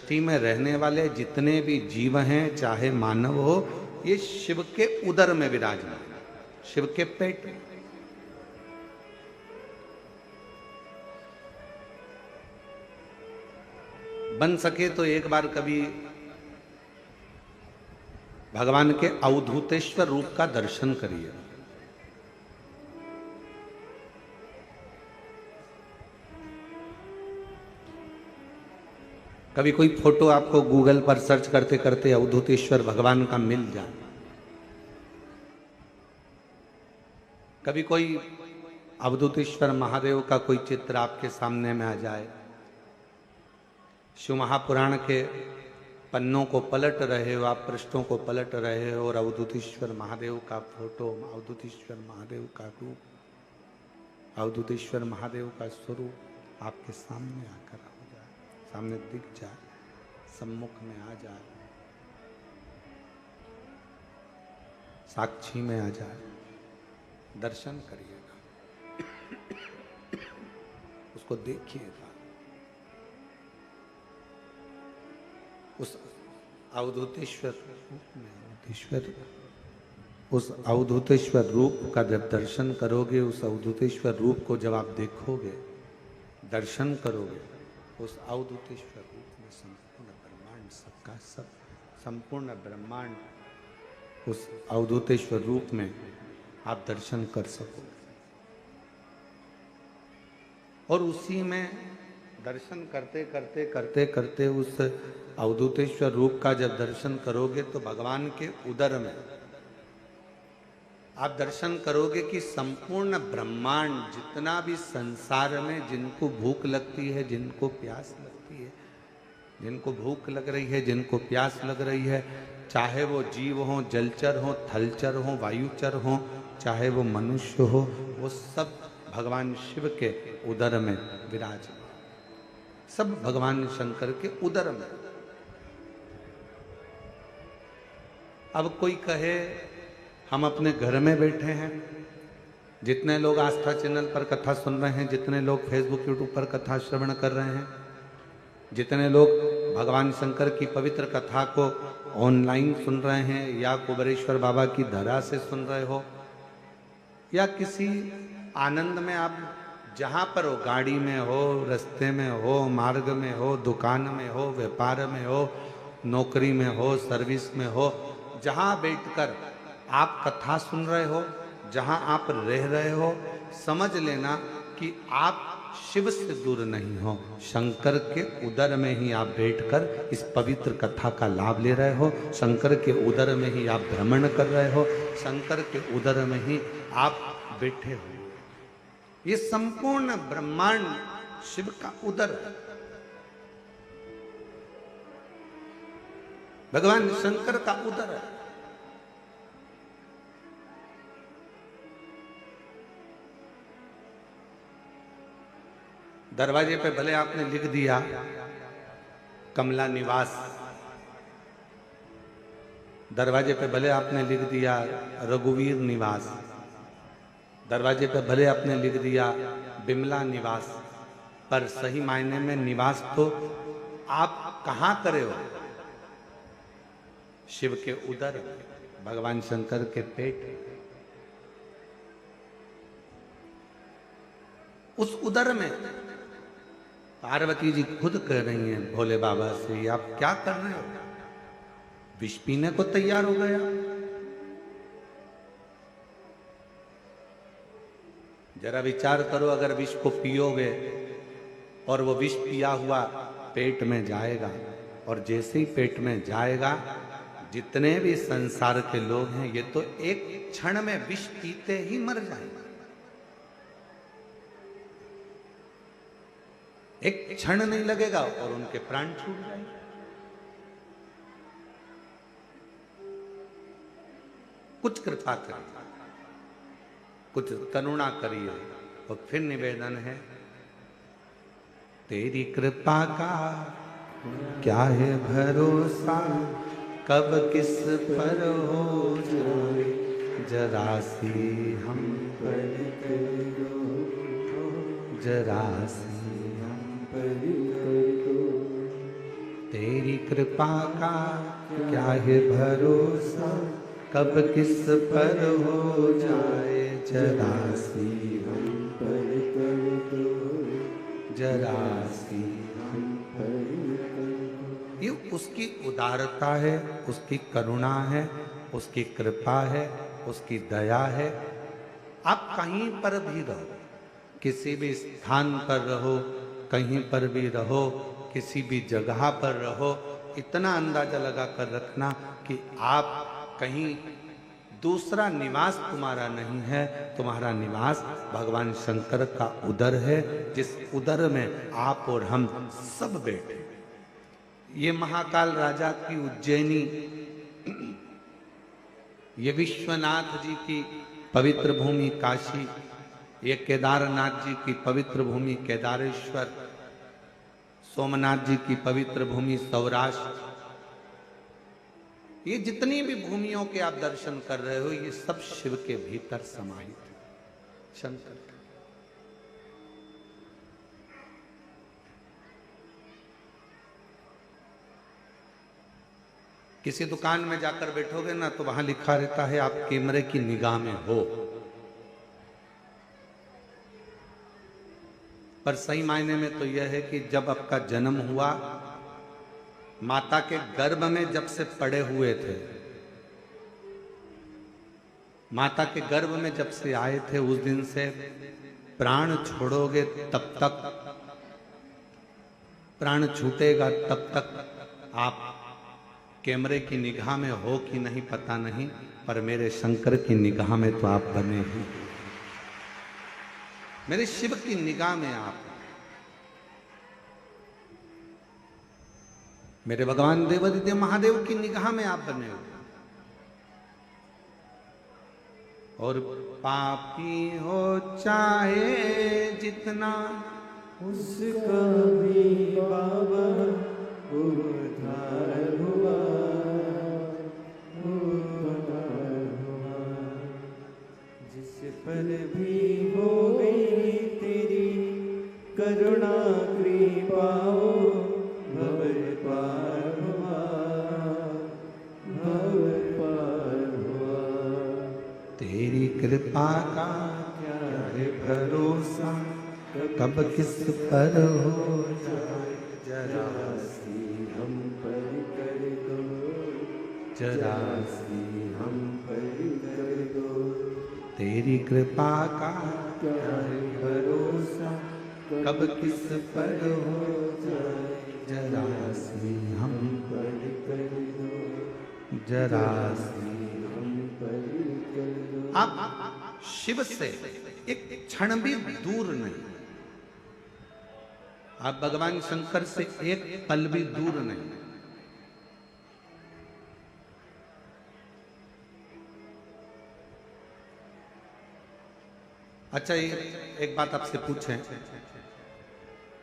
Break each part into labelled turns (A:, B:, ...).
A: सृष्टि में रहने वाले जितने भी जीव हैं, चाहे मानव हो, ये शिव के उदर में विराजमान, शिव के पेट में। बन सके तो एक बार कभी भगवान के अवधूतेश्वर रूप का दर्शन करिए। कभी कोई फोटो आपको गूगल पर सर्च करते करते अवधूतेश्वर भगवान का मिल जाए, कभी कोई अवधूतेश्वर महादेव का कोई चित्र आपके सामने में आ जाए, शिव महापुराण के पन्नों को पलट रहे हो आप, पृष्ठों को पलट रहे हो और अवधूतेश्वर महादेव का फोटो, अवधूतेश्वर महादेव का रूप, अवधूतेश्वर महादेव का स्वरूप आपके सामने आकर हो जाए, सामने दिख जाए, सम्मुख में आ जाए, साक्षी में आ जाए, दर्शन करिएगा, उसको देखिएगा। उस अवधूतेश्वर रूप में, उस अवधूतेश्वर रूप का जब दर्शन करोगे, उस अवधूतेश्वर रूप को जब आप देखोगे, दर्शन करोगे, उस अवधूतेश्वर रूप में संपूर्ण ब्रह्मांड, सबका सब संपूर्ण ब्रह्मांड उस अवधूतेश्वर रूप में आप दर्शन कर सकोगे। और उसी में दर्शन करते करते करते करते उस अवधूतेश्वर रूप का जब दर्शन करोगे तो भगवान के उदर में आप दर्शन करोगे कि संपूर्ण ब्रह्मांड, जितना भी संसार में जिनको भूख लगती है, जिनको प्यास लगती है, जिनको भूख लग रही है, जिनको प्यास लग रही है, चाहे वो जीव हो, जलचर हो, थलचर हो, वायुचर हो, चाहे वो मनुष्य हो, वो सब भगवान शिव के उदर में विराज, सब भगवान शंकर के उदर में। अब कोई कहे हम अपने घर में बैठे हैं, जितने लोग आस्था चैनल पर कथा सुन रहे हैं, जितने लोग फेसबुक यूट्यूब पर कथा श्रवण कर रहे हैं, जितने लोग भगवान शंकर की पवित्र कथा को ऑनलाइन सुन रहे हैं या कुबेरेश्वर बाबा की धरा से सुन रहे हो या किसी आनंद में आप जहाँ पर हो, गाड़ी में हो, रास्ते में हो, मार्ग में हो, दुकान में हो, व्यापार में हो, नौकरी में हो, सर्विस में हो, जहाँ बैठकर आप कथा सुन रहे हो, जहाँ आप रह रहे हो, समझ लेना कि आप शिव से दूर नहीं हो, शंकर के उदर में ही आप बैठकर इस पवित्र कथा का लाभ ले रहे हो, शंकर के उदर में ही आप भ्रमण कर रहे हो, शंकर के उदर में ही आप बैठे हो। ये संपूर्ण ब्रह्मांड शिव का उदर है। भगवान शंकर का उदर है। दरवाजे पे भले आपने लिख दिया कमला निवास, दरवाजे पे भले आपने लिख दिया रघुवीर निवास, दरवाजे पे भले आपने लिख दिया बिमला निवास, पर सही मायने में निवास तो आप कहां करे हो? शिव के उदर, भगवान शंकर के पेट। उस उदर में पार्वती जी खुद कह रही हैं भोले बाबा से, आप क्या कर रहे हो? विष पीने को तैयार हो गया। जरा विचार करो, अगर विष को पियोगे और वो विष पिया हुआ पेट में जाएगा, और जैसे ही पेट में जाएगा, जितने भी संसार के लोग हैं ये तो एक क्षण में विष पीते ही मर जाएंगे। एक क्षण नहीं लगेगा और उनके प्राण छूट जाएंगे। कुछ कृपा करिए, कुछ करुणा करिए। और फिर निवेदन है, तेरी कृपा का क्या है भरोसा, कब किस पर हो जाए, जरा सी हम पर करो, जरा सी हम पर करो। तेरी कृपा का क्या है भरोसा, कब किस पर हो जाए जरा सी हम पर कर दो, जरा सी हम पर कर दो। ये उसकी उदारता है, उसकी करुणा है, उसकी कृपा है, उसकी दया है। आप कहीं पर भी रहो, किसी भी स्थान पर रहो, कहीं पर भी रहो, किसी भी जगह पर रहो, इतना अंदाजा लगा कर रखना कि आप कहीं दूसरा निवास तुम्हारा नहीं है, तुम्हारा निवास भगवान शंकर का उदर है, जिस उदर में आप और हम सब बैठे। ये महाकाल राजा की उज्जैनी, ये विश्वनाथ जी की पवित्र भूमि काशी, ये केदारनाथ जी की पवित्र भूमि केदारेश्वर, सोमनाथ जी की पवित्र भूमि सौराष्ट्र, ये जितनी भी भूमियों के आप दर्शन कर रहे हो, ये सब शिव के भीतर समाहित है, शंकर। किसी दुकान में जाकर बैठोगे ना तो वहां लिखा रहता है आप कैमरे की निगाह में हो, पर सही मायने में तो यह है कि जब आपका जन्म हुआ, माता के गर्भ में जब से पड़े हुए थे, माता के गर्भ में जब से आए थे, उस दिन से प्राण छोड़ोगे तब तक, प्राण छूटेगा तब तक आप कैमरे की निगाह में हो कि नहीं पता नहीं, पर मेरे शंकर की निगाह में तो आप बने ही, मेरे शिव की निगाह में आप, मेरे भगवान देवादिदेव महादेव की निगाह में आप बने हो। और पापी हो चाहे जितना,
B: उसका भी बाबा उद्धार हुआ, उद्धार हुआ। जिस पर भी हो गई तेरी करुणा कृपा, भवर पार हुआ, भवर पार हुआ।
A: तेरी कृपा का क्या है भरोसा, कब किस पर हो जाए जरा सी हम पर कर दो, जरा सी हम पर कर दो। तेरी कृपा का क्या है भरोसा, कब किस पर हो जाए जरा सी हम पर कर दो, जरा सी हम पर कर दो। आप शिव से एक क्षण भी दूर नहीं, आप भगवान शंकर से एक पल भी दूर नहीं। अच्छा, एक बात आपसे पूछें,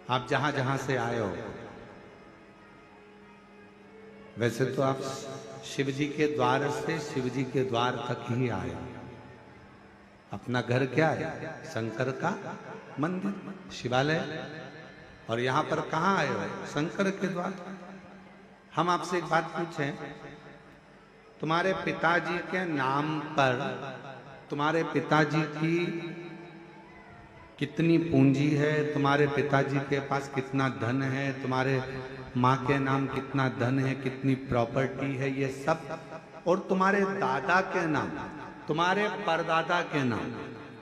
A: आप जहां जहां से आए हो, वैसे तो आप शिव जी के द्वार से शिव जी के द्वार तक ही आए हो। अपना घर क्या है? शंकर का मंदिर, शिवालय। और यहां पर कहां आए हो? शंकर के द्वार। हम आपसे एक बात पूछें, तुम्हारे पिताजी के नाम पर तुम्हारे पिताजी की कितनी पूंजी है, तुम्हारे पिताजी के पास कितना धन है, तुम्हारे माँ के नाम कितना धन है, कितनी प्रॉपर्टी है, ये सब, और तुम्हारे दादा के नाम, तुम्हारे परदादा के नाम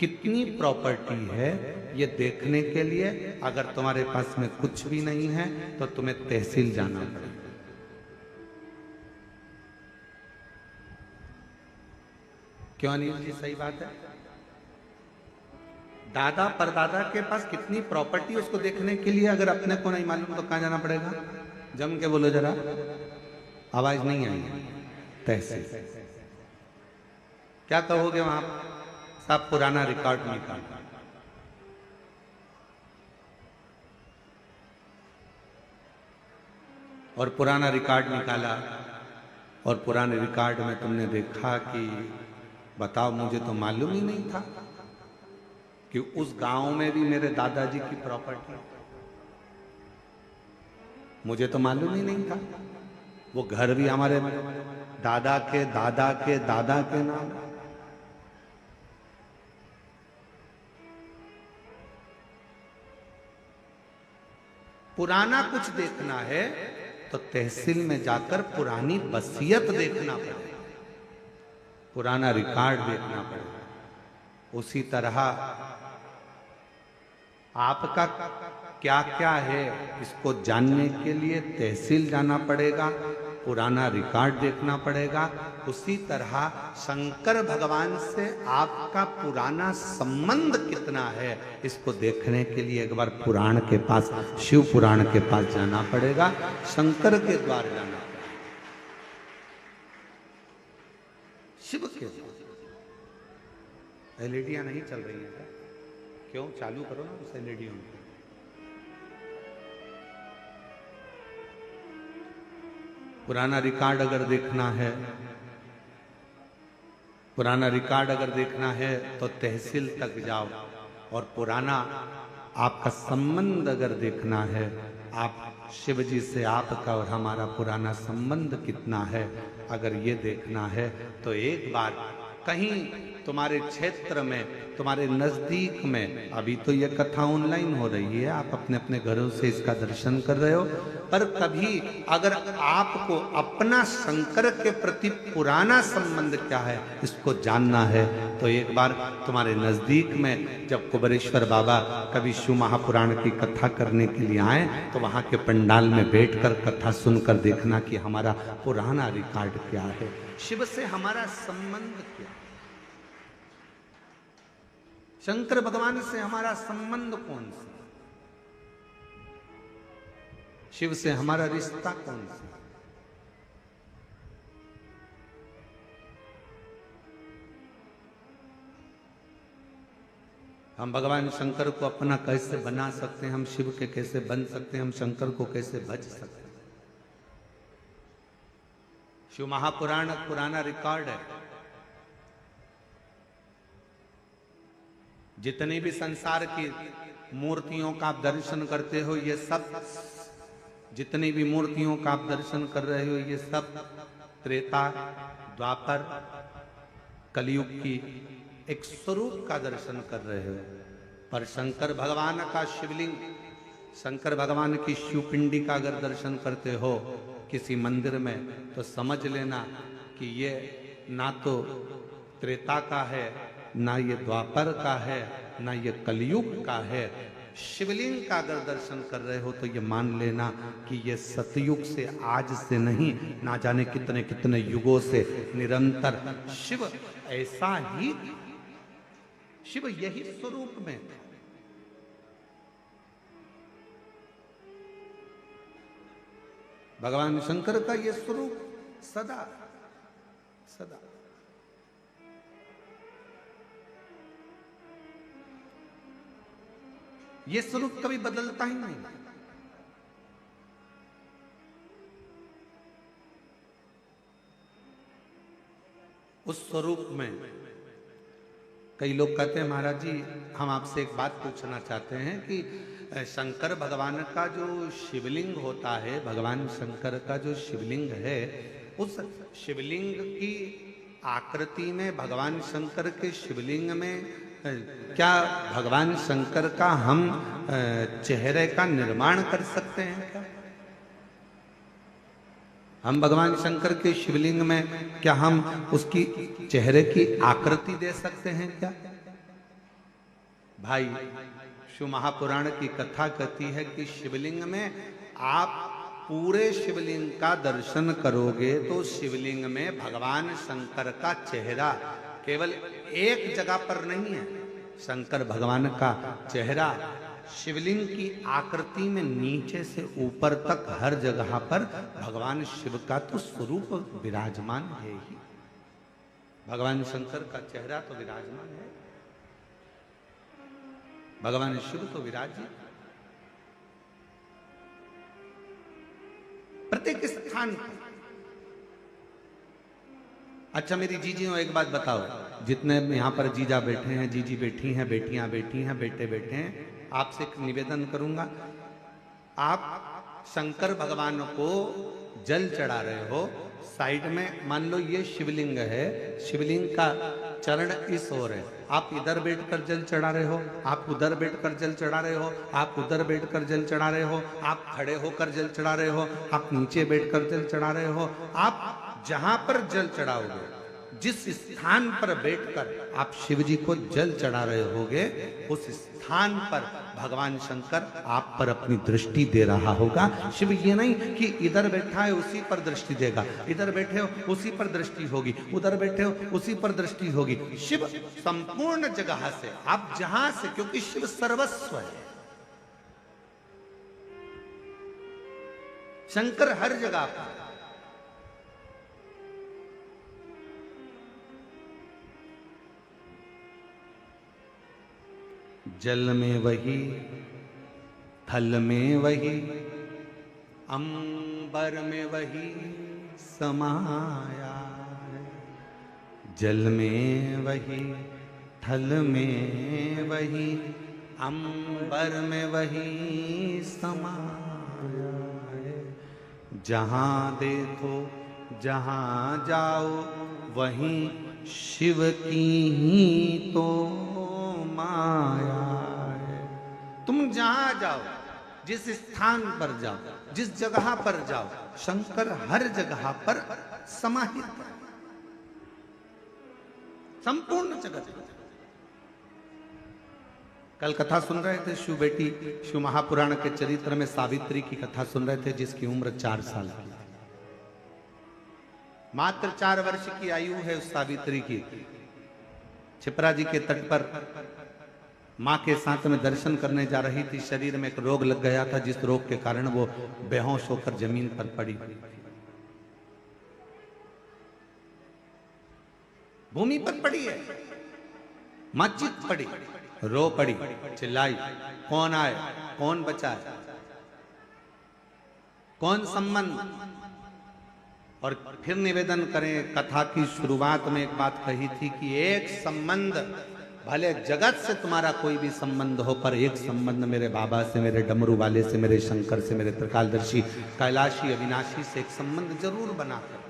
A: कितनी प्रॉपर्टी है, ये देखने के लिए अगर तुम्हारे पास में कुछ भी नहीं है तो तुम्हें तहसील जाना पड़ेगा। क्यों अनिल जी, सही बात है। दादा परदादा के पास कितनी प्रॉपर्टी, उसको देखने के लिए अगर अपने को नहीं मालूम तो कहां जाना पड़ेगा? जम के बोलो जरा, आवाज नहीं आई। तहसील। क्या कहोगे वहां? सब पुराना रिकॉर्ड निकाल, और पुराना रिकॉर्ड निकाला, और पुराने रिकॉर्ड में तुमने देखा कि बताओ, मुझे तो मालूम ही नहीं था कि उस गांव में भी मेरे दादाजी की प्रॉपर्टी। मुझे तो मालूम ही नहीं था। वो घर भी हमारे दादा के दादा के दादा के नाम। पुराना कुछ देखना है तो तहसील में जाकर पुरानी वसीयत देखना पड़ेगा, पुराना रिकॉर्ड देखना पड़ेगा। उसी तरह आपका क्या क्या है इसको जानने के लिए तहसील जाना पड़ेगा, पुराना रिकॉर्ड देखना पड़ेगा। उसी तरह शंकर भगवान से आपका पुराना संबंध कितना है इसको देखने के लिए एक बार पुराण के पास, शिव पुराण के पास जाना पड़ेगा, शंकर के द्वार जाना पड़ेगा, शिव के द्वार। एलईडियां नहीं चल रही है क्या? क्यों? चालू करो ना उस एलईडियों में। पुराना रिकॉर्ड अगर देखना है, पुराना रिकॉर्ड अगर देखना है तो तहसील तक जाओ। और पुराना आपका संबंध अगर देखना है, आप शिव जी से आपका और हमारा पुराना संबंध कितना है अगर ये देखना है तो एक बार कहीं तुम्हारे क्षेत्र में, तुम्हारे नजदीक में, अभी तो ये कथा ऑनलाइन हो रही है, आप अपने अपने घरों से इसका दर्शन कर रहे हो, पर कभी अगर आपको अपना शंकर के प्रति पुराना संबंध क्या है इसको जानना है तो एक बार तुम्हारे नजदीक में जब कुबेरेश्वर बाबा कभी शिव महापुराण की कथा करने के लिए आए तो वहां के पंडाल में बैठकर कथा सुनकर देखना कि हमारा पुराना रिकॉर्ड क्या है, शिव से हमारा संबंध क्या है, शंकर भगवान से हमारा संबंध कौन सा, शिव से हमारा रिश्ता कौन सा। हम भगवान शंकर को अपना कैसे बना सकते हैं, हम शिव के कैसे बन सकते हैं, हम शंकर को कैसे भज सकते हैं। शिव महापुराण पुराना रिकॉर्ड है। जितनी भी संसार की मूर्तियों का आप दर्शन करते हो, ये सब, जितनी भी मूर्तियों का आप दर्शन कर रहे हो, ये सब त्रेता द्वापर कलयुग की एक स्वरूप का दर्शन कर रहे हो। पर शंकर भगवान का शिवलिंग, शंकर भगवान की शिवपिंडी का अगर दर्शन करते हो किसी मंदिर में तो समझ लेना कि ये ना तो त्रेता का है, ना ये द्वापर का है, ना ये कलयुग का है। शिवलिंग का अगर दर्शन कर रहे हो तो ये मान लेना कि ये सतयुग से, आज से नहीं, ना जाने कितने कितने युगों से निरंतर शिव ऐसा ही, शिव यही स्वरूप में था। भगवान शंकर का ये स्वरूप सदा सदा। ये स्वरूप कभी बदलता ही नहीं। उस स्वरूप में कई लोग कहते हैं महाराज जी हम आपसे एक बात पूछना चाहते हैं कि शंकर भगवान का जो शिवलिंग होता है, भगवान शंकर का जो शिवलिंग है, उस शिवलिंग की आकृति में, भगवान शंकर के शिवलिंग में क्या भगवान शंकर का हम चेहरे का निर्माण कर सकते हैं क्या? हम भगवान शंकर के शिवलिंग में क्या हम उसकी चेहरे की आकृति दे सकते हैं क्या? भाई शिव महापुराण की कथा कहती है कि शिवलिंग में आप पूरे शिवलिंग का दर्शन करोगे तो शिवलिंग में भगवान शंकर का चेहरा केवल एक जगह पर नहीं है। शंकर भगवान का चेहरा शिवलिंग की आकृति में नीचे से ऊपर तक हर जगह पर भगवान शिव का तो स्वरूप विराजमान है ही। भगवान शंकर का चेहरा तो विराजमान है, भगवान शिव तो विराजित। प्रत्येक स्थान पर। अच्छा मेरी जीजियों एक बात बताओ, जितने यहाँ पर जीजा बैठे हैं, जीजी बैठी हैं, बेटियां बैठी हैं, बेटे बैठे हैं, आपसे एक निवेदन करूंगा, आप शंकर भगवान को जल चढ़ा रहे हो, साइड में मान लो ये शिवलिंग है, शिवलिंग का चरण इस ओर है, आप इधर बैठकर जल चढ़ा रहे हो, आप उधर बैठकर जल चढ़ा रहे हो, आप उधर बैठकर जल चढ़ा रहे हो, आप खड़े होकर जल चढ़ा रहे हो, आप नीचे बैठकर जल चढ़ा रहे हो, आप जहां पर जल चढ़ाओगे, जिस स्थान पर बैठकर आप शिव जी को जल चढ़ा रहे होगे, उस स्थान पर भगवान शंकर आप पर अपनी दृष्टि दे रहा होगा। शिव ये नहीं कि इधर बैठा है उसी पर दृष्टि देगा, इधर बैठे हो उसी पर दृष्टि होगी, उधर बैठे हो उसी पर दृष्टि होगी। शिव संपूर्ण जगह से, आप जहां से, क्योंकि शिव सर्वस्व है, शंकर हर जगह पर। जल में वही, थल में वही, अंबर में वही समाया है। जल में वही, थल में वही, अंबर में वही समाया है। जहां देखो जहां जाओ वहीं शिव की ही तो माया है। तुम जहां जाओ, जिस स्थान पर जाओ, जिस जगह पर जाओ, शंकर हर जगह पर समाहित है, संपूर्ण जगत। कल कथा सुन रहे थे शिव बेटी, शिव महापुराण के चरित्र में सावित्री की कथा सुन रहे थे, जिसकी उम्र 4 साल की, मात्र 4 वर्ष की आयु है उस सावित्री की। छिपरा जी के तट पर मां के साथ में दर्शन करने जा रही थी, शरीर में एक रोग लग गया था, जिस रोग के कारण वो बेहोश होकर जमीन पर पड़ी, भूमि पर पड़ी है। मां चित पड़ी, रो पड़ी, चिल्लाई, कौन आए, कौन बचाए, कौन संबंध। और फिर निवेदन करें, कथा की शुरुआत में एक बात कही थी कि एक संबंध, भले जगत से तुम्हारा कोई भी संबंध हो, पर एक संबंध मेरे बाबा से, मेरे डमरू वाले से, मेरे शंकर से, मेरे त्रिकालदर्शी कैलाशी अविनाशी से एक संबंध जरूर बना कर,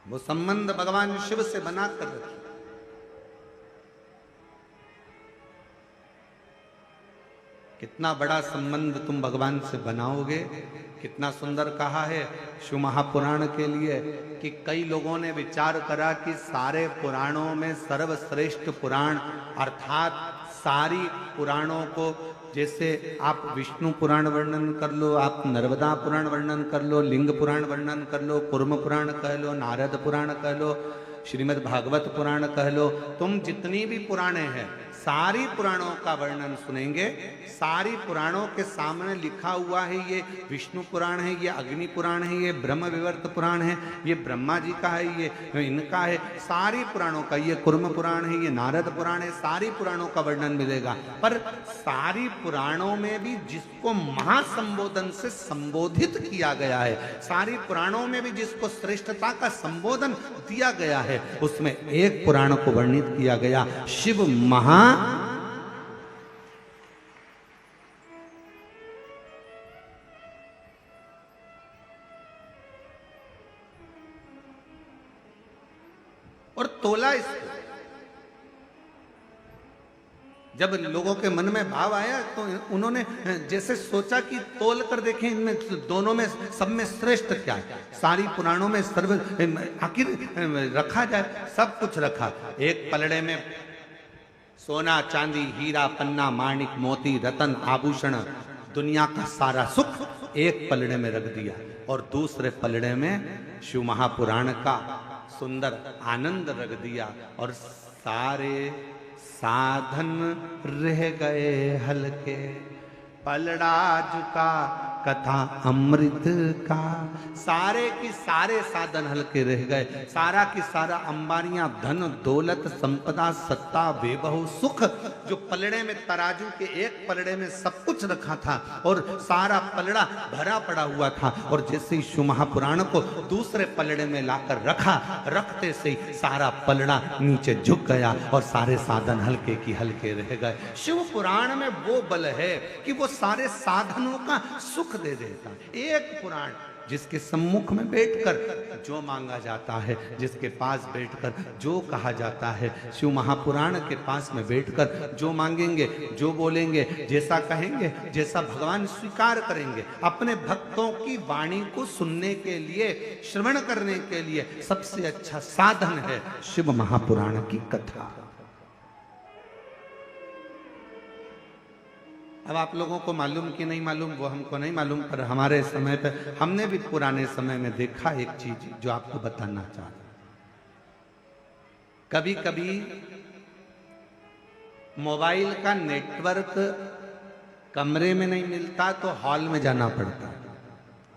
A: वो संबंध भगवान शिव से बना कर रखिए। कितना बड़ा संबंध तुम भगवान से बनाओगे। कितना सुंदर कहा है शिव महापुराण के लिए कि कई लोगों ने विचार करा कि सारे पुराणों में सर्वश्रेष्ठ पुराण, अर्थात सारी पुराणों को, जैसे आप विष्णु पुराण वर्णन कर लो, आप नर्मदा पुराण वर्णन कर लो, लिंग पुराण वर्णन कर लो, कूर्म पुराण कह लो, नारद पुराण कह लो, श्रीमद् भागवत पुराण कह लो, तुम जितनी भी पुराणे हैं सारी पुराणों का वर्णन सुनेंगे। सारी पुराणों के सामने लिखा हुआ है, ये विष्णु पुराण है, ये अग्नि पुराण है, ये ब्रह्म विवर्त पुराण है, ये ब्रह्मा जी का है, ये इनका है, सारी पुराणों का, ये कुर्म पुराण है, ये नारद पुराण है, सारी पुराणों का वर्णन मिलेगा। पर सारी पुराणों में भी जिसको महासंबोधन से संबोधित किया गया है, सारी पुराणों में भी जिसको श्रेष्ठता का संबोधन दिया गया है, उसमें एक पुराण को वर्णित किया गया, शिव महा और तोला इसको। जब लोगों के मन में भाव आया तो उन्होंने जैसे सोचा कि तोल कर देखें इनमें दोनों में, सब में श्रेष्ठ क्या है। सारी पुराणों में सर्व आखिर रखा जाए, सब कुछ रखा। एक पलड़े में सोना चांदी हीरा पन्ना माणिक मोती रतन आभूषण, दुनिया का सारा सुख एक पलड़े में रख दिया, और दूसरे पलड़े में शिव महापुराण का सुंदर आनंद रख दिया, और सारे साधन रह गए हल्के, पलड़ा झुका कथा अमृत का। सारे की सारे साधन हल्के रह गए, सारा की सारा अंबारियां, धन दौलत संपदा सत्ता वैभव सुख, जो पलड़े में तराजू के एक पलड़े में सब कुछ रखा था और सारा पलड़ा भरा पड़ा हुआ था, और जैसे ही शिव महापुराण को दूसरे पलड़े में लाकर रखा, रखते से ही सारा पलड़ा नीचे झुक गया और सारे साधन हल्के की हल्के रह गए। शिव पुराण में वो बल है कि वो सारे साधनों का सुख दे देता है। एक पुराण जिसके सम्मुख में बैठकर जो मांगा जाता है, जिसके पास बैठकर जो कहा जाता है, शिव महापुराण के पास में बैठकर जो मांगेंगे, जो बोलेंगे, जैसा कहेंगे, जैसा भगवान स्वीकार करेंगे। अपने भक्तों की वाणी को सुनने के लिए, श्रवण करने के लिए सबसे अच्छा साधन है शिव महापुराण की कथा। अब आप लोगों को मालूम कि नहीं मालूम वो हमको नहीं मालूम, पर हमारे समय पे हमने भी पुराने समय में देखा एक चीज जो आपको बताना चाहता। कभी कभी मोबाइल का नेटवर्क कमरे में नहीं मिलता तो हॉल में जाना पड़ता।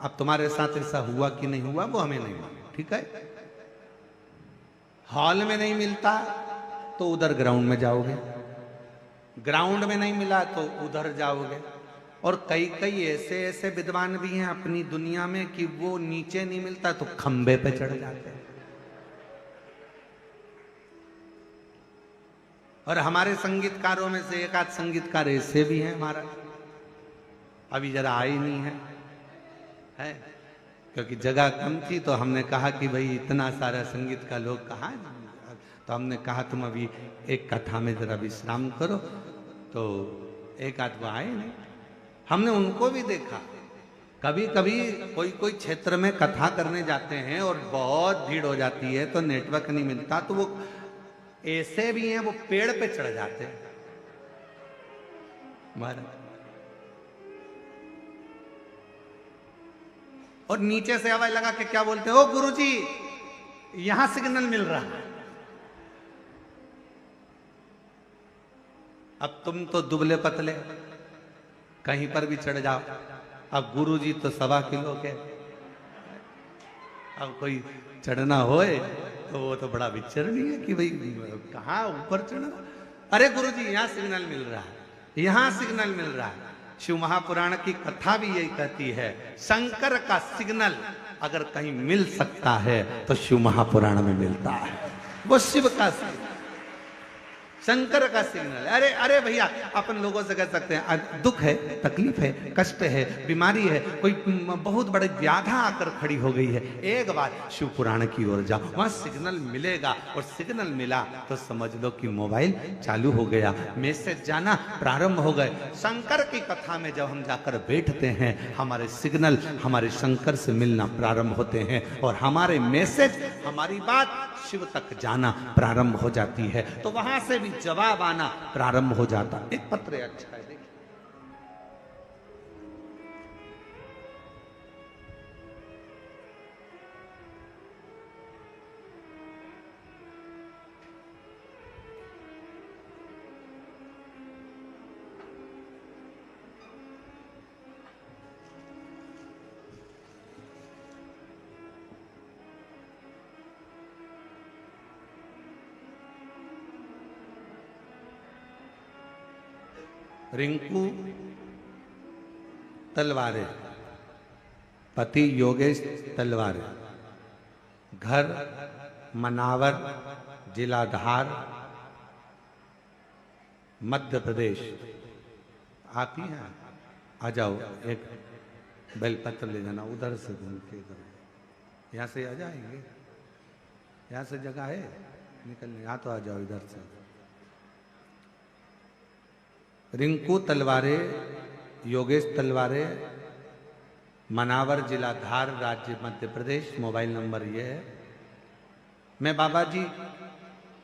A: अब तुम्हारे साथ ऐसा हुआ कि नहीं हुआ वो हमें नहीं मालूम, ठीक है। हॉल में नहीं मिलता तो उधर ग्राउंड में जाओगे, ग्राउंड में नहीं मिला तो उधर जाओगे। और कई कई ऐसे ऐसे विद्वान भी हैं अपनी दुनिया में कि वो नीचे नहीं मिलता तो खंबे पे चढ़ जाते हैं। और हमारे संगीतकारों में से एक आध संगीतकार ऐसे भी हैं हमारा, अभी जरा आए नहीं है, क्योंकि जगह कम थी तो हमने कहा कि भाई इतना सारा संगीत का लोग कहाँ है, तो हमने कहा तुम अभी एक कथा में जरा विश्राम करो, तो एक आध वो आए नहीं। हमने उनको भी देखा, कभी कभी कोई कोई क्षेत्र में कथा करने जाते हैं और बहुत भीड़ हो जाती है तो नेटवर्क नहीं मिलता, तो वो ऐसे भी हैं वो पेड़ पे चढ़ जाते हैं महाराज, और नीचे से आवाज लगा के क्या बोलते हैं, ओ गुरुजी यहां सिग्नल मिल रहा है। अब तुम तो दुबले पतले कहीं पर भी चढ़ जाओ, अब गुरुजी तो 1.25 किलो के, अब कोई चढ़ना होए तो वो तो बड़ा विचर नहीं है कि भाई कहाँ ऊपर चढ़ना। अरे गुरुजी यहाँ सिग्नल मिल रहा है, यहाँ सिग्नल मिल रहा है। शिव महापुराण की कथा भी यही कहती है, शंकर का सिग्नल अगर कहीं मिल सकता है तो शिव महापुराण में मिलता है। वो शिव का सिग्नल, शंकर का सिग्नल। अरे अरे भैया अपन लोगों से कह सकते हैं दुख है, तकलीफ है, कष्ट है, बीमारी है, कोई बहुत बड़ी व्याधा आकर खड़ी हो गई है, एक बार शिव पुराण की ओर जाओ, वहां सिग्नल मिलेगा। और सिग्नल मिला तो समझ लो कि मोबाइल चालू हो गया, मैसेज जाना प्रारंभ हो गए। शंकर की कथा में जब हम जाकर बैठते हैं, हमारे सिग्नल हमारे शंकर से मिलना प्रारंभ होते हैं और हमारे मैसेज, हमारी बात शिव तक जाना प्रारंभ हो जाती है, तो वहां से भी जवाब आना प्रारंभ हो जाता। एक पत्र अच्छा है, देखिए रिंकू तलवारे, पति योगेश तलवारे, घर मनावर, जिला धार, मध्य प्रदेश। आप ही हैं, आ जाओ, एक बेलपत्र ले जाना, उधर से घूम के इधर, यहाँ से आ जाएंगे, यहाँ से जगह है निकलने, यहाँ तो आ जाओ इधर से। रिंकू तलवारे, योगेश तलवारे, मनावर, जिला धार, राज्य मध्य प्रदेश। मोबाइल नंबर ये है। मैं बाबा जी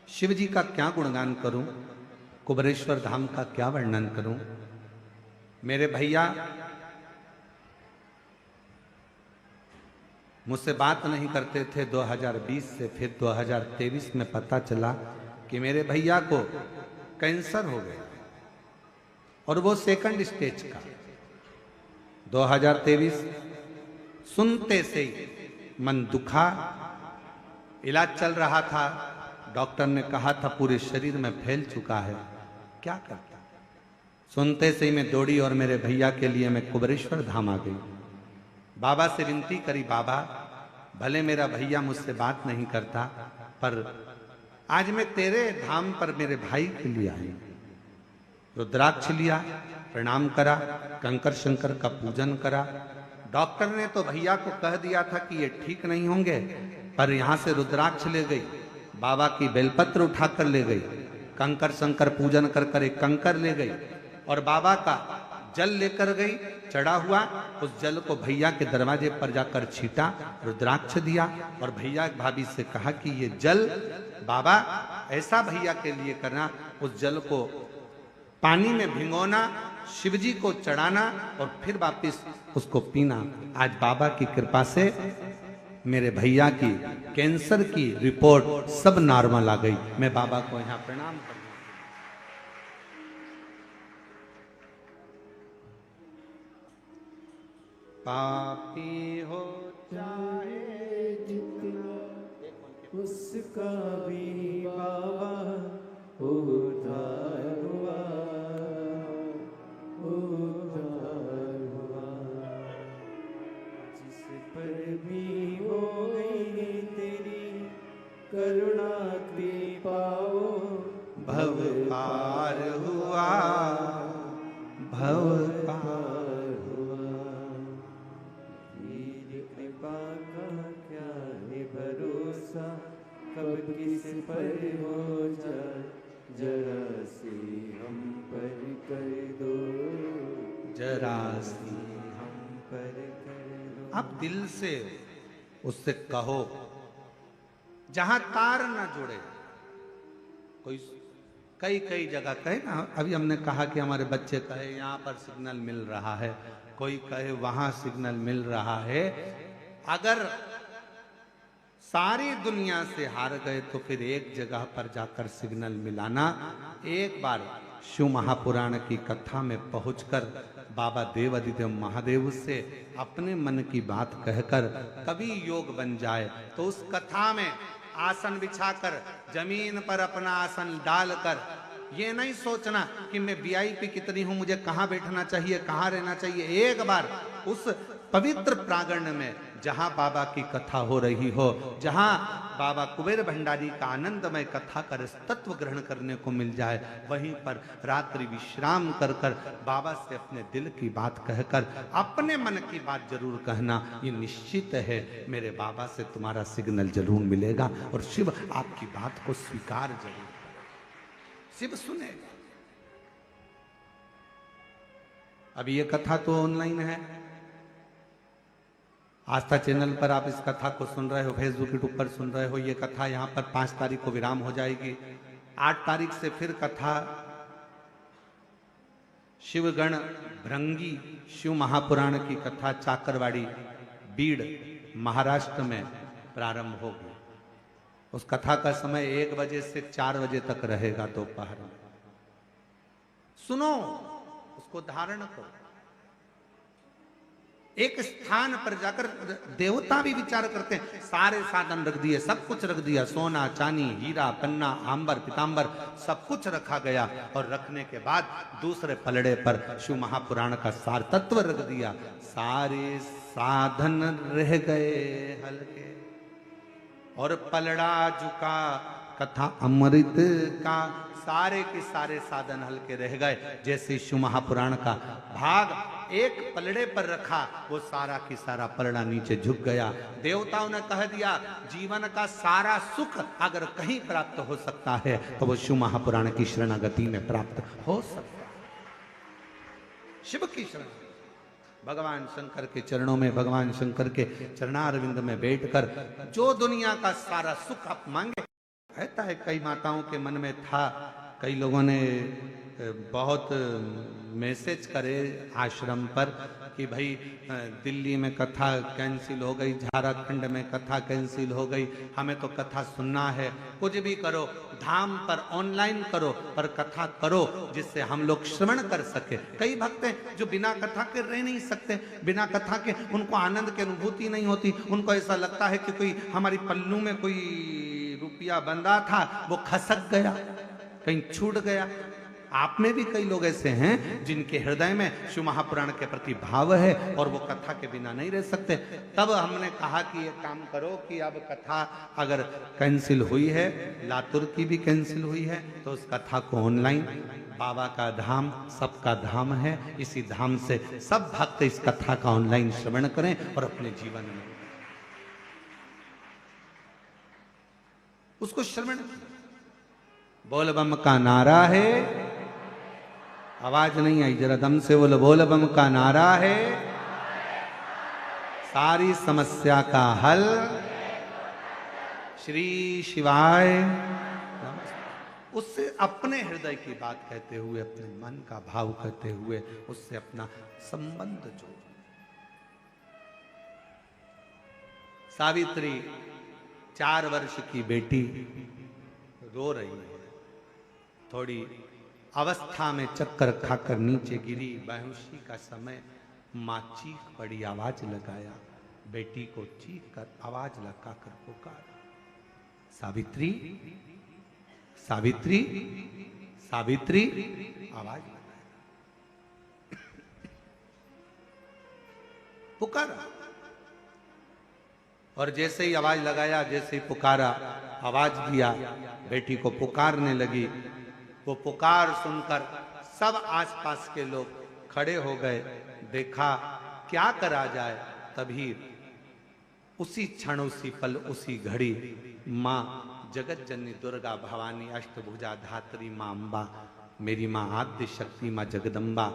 A: शिव जी का क्या गुणगान करूं, कुबरेश्वर धाम का क्या वर्णन करूं। मेरे भैया मुझसे बात नहीं करते थे 2020 से, फिर 2023 में पता चला कि मेरे भैया को कैंसर हो गया और वो सेकंड स्टेज का। 2023 सुनते से ही मन दुखा। इलाज चल रहा था, डॉक्टर ने कहा था पूरे शरीर में फैल चुका है, क्या करता। सुनते से ही मैं दौड़ी और मेरे भैया के लिए मैं कुबरेश्वर धाम आ गई। बाबा से विनती करी, बाबा भले मेरा भैया मुझसे बात नहीं करता, पर आज मैं तेरे धाम पर मेरे भाई के लिए आई। रुद्राक्ष लिया, प्रणाम करा, कंकर शंकर का पूजन करा। डॉक्टर ने तो भैया को कह दिया था कि ये ठीक नहीं होंगे, पर यहां से रुद्राक्ष ले गई, बाबा की बेलपत्र उठाकर ले गई, कंकर शंकर पूजन कर कर एक कंकर ले गई और बाबा का जल लेकर गई, चढ़ा हुआ। उस जल को भैया के दरवाजे पर जाकर छीटा, रुद्राक्ष दिया और भैया भाभी से कहा कि ये जल बाबा ऐसा भैया के लिए करना, उस जल को पानी में भिगोना, शिवजी को चढ़ाना और फिर वापिस उसको पीना। आज बाबा की कृपा से मेरे भैया की कैंसर की रिपोर्ट सब नॉर्मल आ गई। मैं बाबा को यहाँ प्रणाम करता हूं। पापी हो
B: चाहे जितना उसका भी बाबा उद्धार हुआ, उद्धार हुआ। जिस पर भी हो गई तेरी करुणा कृपा,
A: भव पार हुआ, भव पार
B: हुआ। तेरी कृपा का क्या है भरोसा, कब किस पर हो जाए, जरा सी हम पर कर दो,
A: जरा सी
B: हम पर कर दो।
A: आप दिल से उससे कहो, जहां तार ना जुड़े। कोई कई कई जगह कहे ना, अभी हमने कहा कि हमारे बच्चे कहे यहाँ पर सिग्नल मिल रहा है, कोई कहे वहां सिग्नल मिल रहा है। अगर सारी दुनिया से हार गए तो फिर एक जगह पर जाकर सिग्नल मिलाना। एक बार शिव महापुराण की कथा में पहुंचकर बाबा देव अधिदेव महादेव से अपने मन की बात कहकर कभी योग बन जाए तो उस कथा में आसन बिछाकर जमीन पर अपना आसन डालकर ये नहीं सोचना कि मैं वीआईपी कितनी हूं, मुझे कहां बैठना चाहिए, कहां रहना चाहिए। एक बार उस पवित्र प्रांगण में जहां बाबा की कथा हो रही हो, जहां बाबा कुबेर भंडारी का आनंदमय कथा कर तत्व ग्रहण करने को मिल जाए, वहीं पर रात्रि विश्राम कर कर बाबा से अपने दिल की बात कहकर अपने मन की बात जरूर कहना। ये निश्चित है मेरे बाबा से तुम्हारा सिग्नल जरूर मिलेगा और शिव आपकी बात को स्वीकार जरूर करेगा, शिव सुनेगा। अभी ये कथा तो ऑनलाइन है, आस्था चैनल पर आप इस कथा को सुन रहे हो, फेसबुक यूट्यूब पर सुन रहे हो। ये कथा यहाँ पर 5 तारीख को विराम हो जाएगी। 8 तारीख से फिर कथा शिवगण भृंगी शिव महापुराण की कथा चाकरवाड़ी बीड़ महाराष्ट्र में प्रारंभ होगी। उस कथा का समय 1 बजे से 4 बजे तक रहेगा दोपहर में। सुनो, उसको धारण करो। एक स्थान पर जाकर देवता भी विचार करते हैं, सारे साधन रख दिए, सब कुछ रख दिया, सोना चांदी हीरा पन्ना आंबर पीतांबर सब कुछ रखा गया और रखने के बाद दूसरे पलड़े पर शिव महापुराण का सार तत्व रख दिया। सारे साधन रह गए हल्के और पलड़ा झुका कथा अमृत का, सारे के सारे साधन हल्के रह गए। जैसे शिव महापुराण का भाग एक पलड़े पर रखा, वो सारा की सारा पलड़ा नीचे झुक गया। देवताओं ने कह दिया जीवन का सारा सुख अगर कहीं प्राप्त हो सकता है तो वो शिव महापुराण की शरणागति में प्राप्त हो सकता है। शिव की शरण, भगवान शंकर के चरणों में, भगवान शंकर के चरणारविंद में बैठकर जो दुनिया का सारा सुख आप मांगे। कहता है कई माताओं के मन में था, कई लोगों ने बहुत मैसेज करे आश्रम पर कि भाई दिल्ली में कथा कैंसिल हो गई, झारखंड में कथा कैंसिल हो गई, हमें तो कथा सुनना है। कुछ भी करो, धाम पर ऑनलाइन करो, पर कथा करो जिससे हम लोग श्रवण कर सके। कई भक्त हैं जो बिना कथा के रह नहीं सकते, बिना कथा के उनको आनंद की अनुभूति नहीं होती। उनको ऐसा लगता है कि कोई हमारी पल्लू में कोई रुपया बंधा था, वो खसक गया, कहीं छूट गया। आप में भी कई लोग ऐसे हैं जिनके हृदय में शिव महापुराण के प्रति भाव है और वो कथा के बिना नहीं रह सकते। तब हमने कहा कि ये काम करो कि अब कथा अगर कैंसिल हुई है, लातुर की भी कैंसिल हुई है, तो उस कथा को ऑनलाइन, बाबा का धाम सबका धाम है, इसी धाम से सब भक्त इस कथा का ऑनलाइन श्रवण करें और अपने जीवन में उसको श्रवण। बोल बम का नारा है, आवाज नहीं आई, जरा दम से बोलो। बोल बम का नारा है, सारी समस्या का हल श्री शिवाय। उससे अपने हृदय की बात कहते हुए, अपने मन का भाव कहते हुए उससे अपना संबंध जोड़ो। सावित्री 4 वर्ष की बेटी रो रही है, थोड़ी अवस्था में चक्कर खाकर नीचे गिरी। बेहोशी का समय, माँ चीख पड़ी, आवाज लगाया, बेटी को चीख कर आवाज लगाकर पुकारा, सावित्री सावित्री सावित्री, आवाज लगाया, पुकारा। और जैसे ही आवाज लगाया, जैसे ही पुकारा, आवाज दिया, बेटी को पुकारने लगी। वो पुकार सुनकर सब आसपास के लोग खड़े हो गए। देखा क्या करा जाए। तभी उसी क्षण, उसी पल, उसी घड़ी माँ जगत जननी दुर्गा भवानी अष्टभुजा धात्री माँ अम्बा, मेरी माँ आद्य शक्ति माँ जगदम्बा,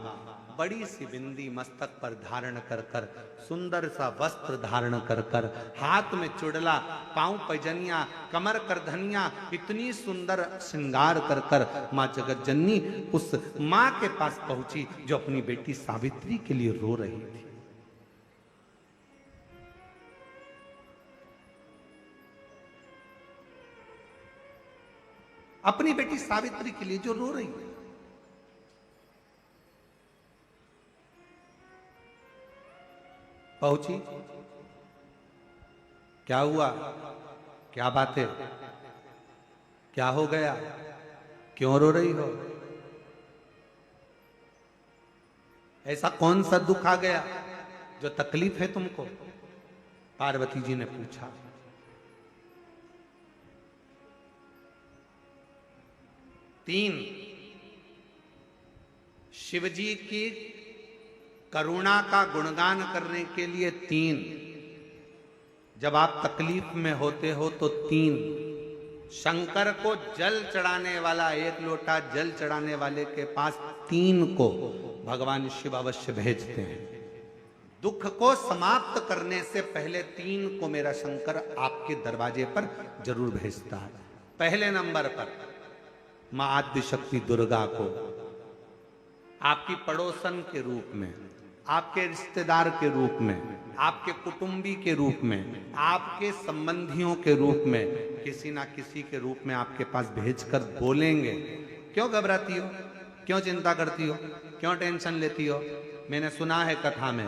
A: बड़ी सी बिंदी मस्तक पर धारण कर कर, सुंदर सा वस्त्र धारण कर कर, हाथ में चुड़ला, पांव पैजनिया, कमर कर धनिया, इतनी सुंदर श्रृंगार कर कर माँ जगत जननी उस माँ के पास पहुंची जो अपनी बेटी सावित्री के लिए रो रही थी। अपनी बेटी सावित्री के लिए जो रो रही है। पहुंची, क्या हुआ, क्या बात है, क्या हो गया, क्यों रो रही हो, ऐसा कौन सा दुख आ गया जो तकलीफ है तुमको? पार्वती जी ने पूछा। तीन, शिवजी की करुणा का गुणगान करने के लिए 3। जब आप तकलीफ में होते हो तो 3। शंकर को जल चढ़ाने वाला, 1 लोटा जल चढ़ाने वाले के पास 3 को भगवान शिव अवश्य भेजते हैं। दुख को समाप्त करने से पहले 3 को मेरा शंकर आपके दरवाजे पर जरूर भेजता है। पहले नंबर पर मां आद्य शक्ति दुर्गा को आपकी पड़ोसन के रूप में, आपके रिश्तेदार के रूप में, आपके कुटुंबी के रूप में, आपके संबंधियों के रूप में, किसी ना किसी के रूप में आपके पास भेजकर बोलेंगे, क्यों घबराती हो, क्यों चिंता करती हो, क्यों टेंशन लेती हो? मैंने सुना है कथा में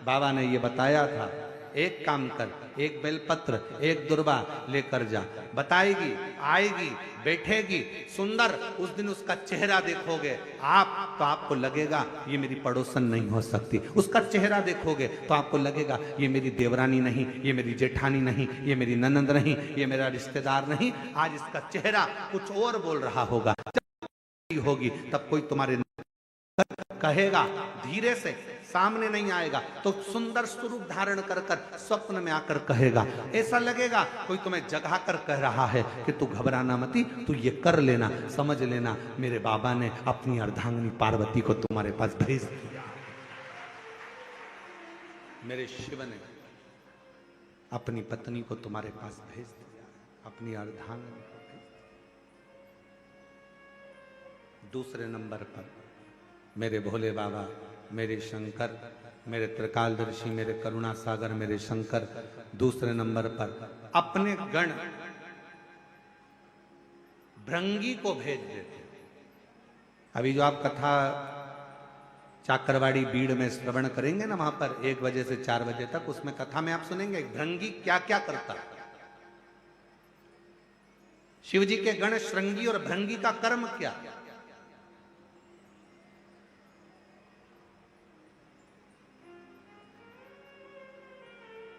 A: बाबा ने ये बताया था, एक काम कर, एक बेलपत्र, एक दुर्वा लेकर जा, बताएगी, आएगी, बैठेगी, सुंदर, उस दिन उसका चेहरा देखोगे आप तो आपको लगेगा ये मेरी पड़ोसन नहीं हो सकती। उसका चेहरा देखोगे तो आपको लगेगा ये मेरी देवरानी नहीं, ये मेरी जेठानी नहीं, ये मेरी ननंद नहीं, ये मेरा रिश्तेदार नहीं। आज इसका चेहरा कुछ और बोल रहा होगा। जब होगी तब कोई तुम्हारे कहेगा, धीरे से, सामने नहीं आएगा तो सुंदर स्वरूप धारण कर कर स्वप्न में आकर कहेगा। ऐसा लगेगा कोई तुम्हें जगा कर कह रहा है कि तू घबराना मती, तू ये कर लेना, समझ लेना मेरे बाबा ने अपनी अर्धांगिनी पार्वती को तुम्हारे पास भेज दिया, मेरे शिव ने अपनी पत्नी को तुम्हारे पास भेज दिया, अपनी अर्धांगिनी को भेज दिया। दूसरे नंबर पर मेरे भोले बाबा, मेरे शंकर, मेरे त्रिकालदर्शी, मेरे करुणा सागर, मेरे शंकर। दूसरे नंबर पर अपने गण भृंगी को भेज देते। अभी जो आप कथा चाकरवाड़ी बीड़ में श्रवण करेंगे ना, वहां पर 1 बजे से 4 बजे तक, उसमें कथा में आप सुनेंगे भृंगी क्या क्या करता है। शिव जी के गण श्रृंगी और भृंगी का कर्म क्या।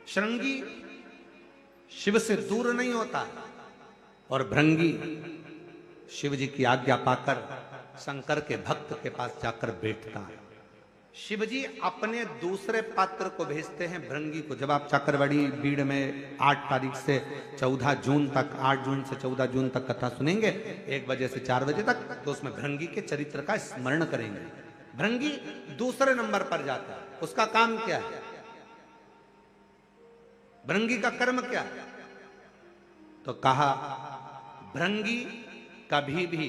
A: श्रृंगी शिव से दूर नहीं होता है और भृंगी शिव जी की आज्ञा पाकर शंकर के भक्त के पास जाकर बैठता है। शिव जी अपने दूसरे पात्र को भेजते हैं भृंगी को। जब आप चाकरवाड़ी बीड़ में 8 तारीख से 14 जून तक, 8 जून से 14 जून तक कथा सुनेंगे 1 बजे से 4 बजे तक, तो उसमें भृंगी के चरित्र का स्मरण करेंगे। भृंगी दूसरे नंबर पर जाता है। उसका काम क्या है, भृंगी का कर्म क्या है? तो कहा भृंगी कभी भी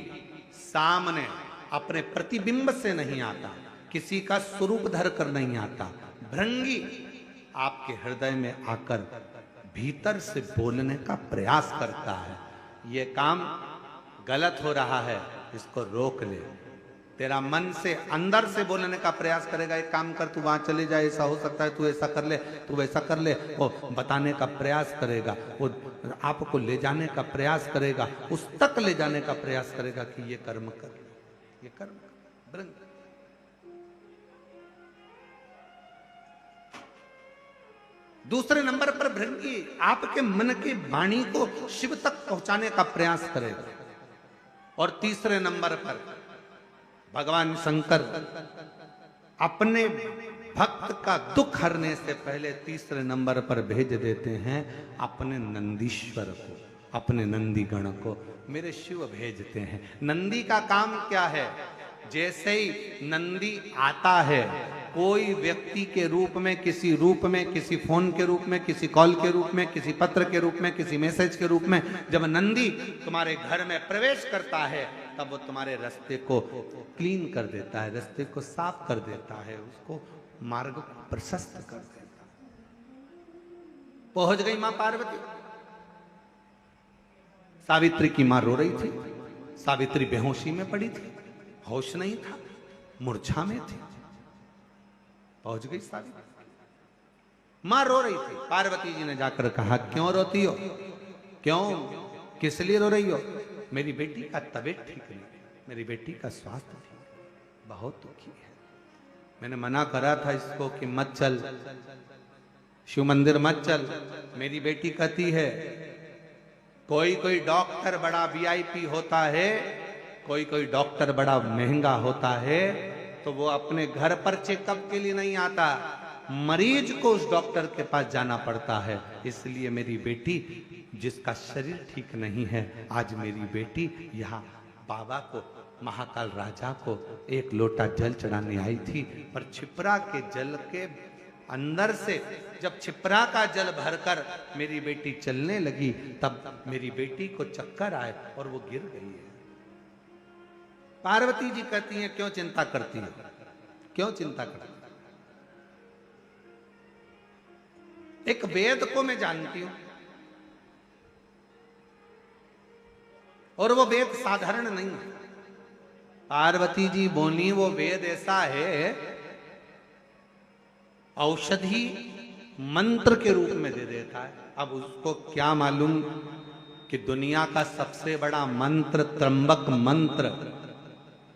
A: सामने अपने प्रतिबिंब से नहीं आता, किसी का स्वरूप धर कर नहीं आता। भृंगी आपके हृदय में आकर भीतर से बोलने का प्रयास करता है। ये काम गलत हो रहा है, इसको रोक ले। तेरा मन से अंदर से बोलने का प्रयास करेगा, एक काम कर, तू वहां चले जा, ऐसा हो सकता है, तू ऐसा कर ले, तू वैसा कर ले। वो बताने का प्रयास करेगा, वो आपको ले जाने का प्रयास करेगा, उस तक ले जाने का प्रयास करेगा कि ये कर्म कर, ये कर्म कर। भृंगी दूसरे नंबर पर भृंगी आपके मन की वाणी को शिव तक पहुंचाने का प्रयास करेगा। और तीसरे नंबर पर भगवान शंकर अपने भक्त का दुख हरने से पहले तीसरे नंबर पर भेज देते हैं अपने नंदीश्वर को, अपने नंदीगण को। मेरे शिव भेजते हैं। नंदी का काम क्या है? जैसे ही नंदी आता है, कोई व्यक्ति के रूप में, किसी रूप में, किसी फोन के रूप में, किसी कॉल के रूप में, किसी पत्र के रूप में, किसी मैसेज के रूप में, जब नंदी तुम्हारे घर में प्रवेश करता है तब वो तुम्हारे रास्ते को क्लीन कर देता है, रास्ते को साफ कर देता है, उसको मार्ग को प्रशस्त कर देता है। पहुंच गई मां पार्वती। सावित्री की मां रो रही थी। सावित्री बेहोशी में पड़ी थी, होश नहीं था, मूर्छा में थी। पहुंच गई सावित्री, मां रो रही थी। पार्वती जी ने जाकर कहा, क्यों रोती हो, क्यों, किस लिए रो रही हो? मेरी बेटी का तबीयत ठीक नहीं, मेरी बेटी का स्वास्थ्य ठीक, बहुत दुखी है। मैंने मना करा था इसको कि मत चल, शिव मंदिर मत चल। मेरी बेटी कहती है कोई कोई डॉक्टर बड़ा वीआईपी होता है, कोई कोई डॉक्टर बड़ा महंगा होता है, तो वो अपने घर पर चेकअप के लिए नहीं आता, मरीज को उस डॉक्टर के पास जाना पड़ता है। इसलिए मेरी बेटी, जिसका शरीर ठीक नहीं है, आज मेरी बेटी यहाँ बाबा को, महाकाल राजा को 1 लोटा जल चढ़ाने आई थी। पर छिपरा के जल के अंदर से जब छिपरा का जल भरकर मेरी बेटी चलने लगी, तब मेरी बेटी को चक्कर आए और वो गिर गई है। पार्वती जी कहती हैं, क्यों चिंता करती है, क्यों चिंता करती? एक वेद को मैं जानती हूं, और वो वेद साधारण नहीं है। पार्वती जी बोली, वो वेद ऐसा है, औषधि मंत्र के रूप में दे देता है। अब उसको क्या मालूम कि दुनिया का सबसे बड़ा मंत्र त्र्यंबक मंत्र,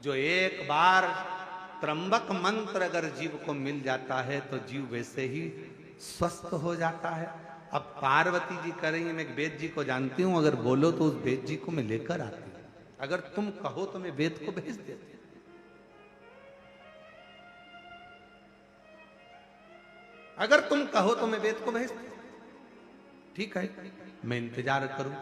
A: जो एक बार त्र्यंबक मंत्र अगर जीव को मिल जाता है तो जीव वैसे ही स्वस्थ हो जाता है। अब पार्वती जी करेंगे, मैं वेद जी को जानती हूं, अगर बोलो तो उस वेद जी को मैं लेकर आती हूं, अगर तुम कहो तो मैं वेद को भेज देती। अगर तुम कहो तो मैं वेद को भेज देती। ठीक है, मैं इंतजार करूं।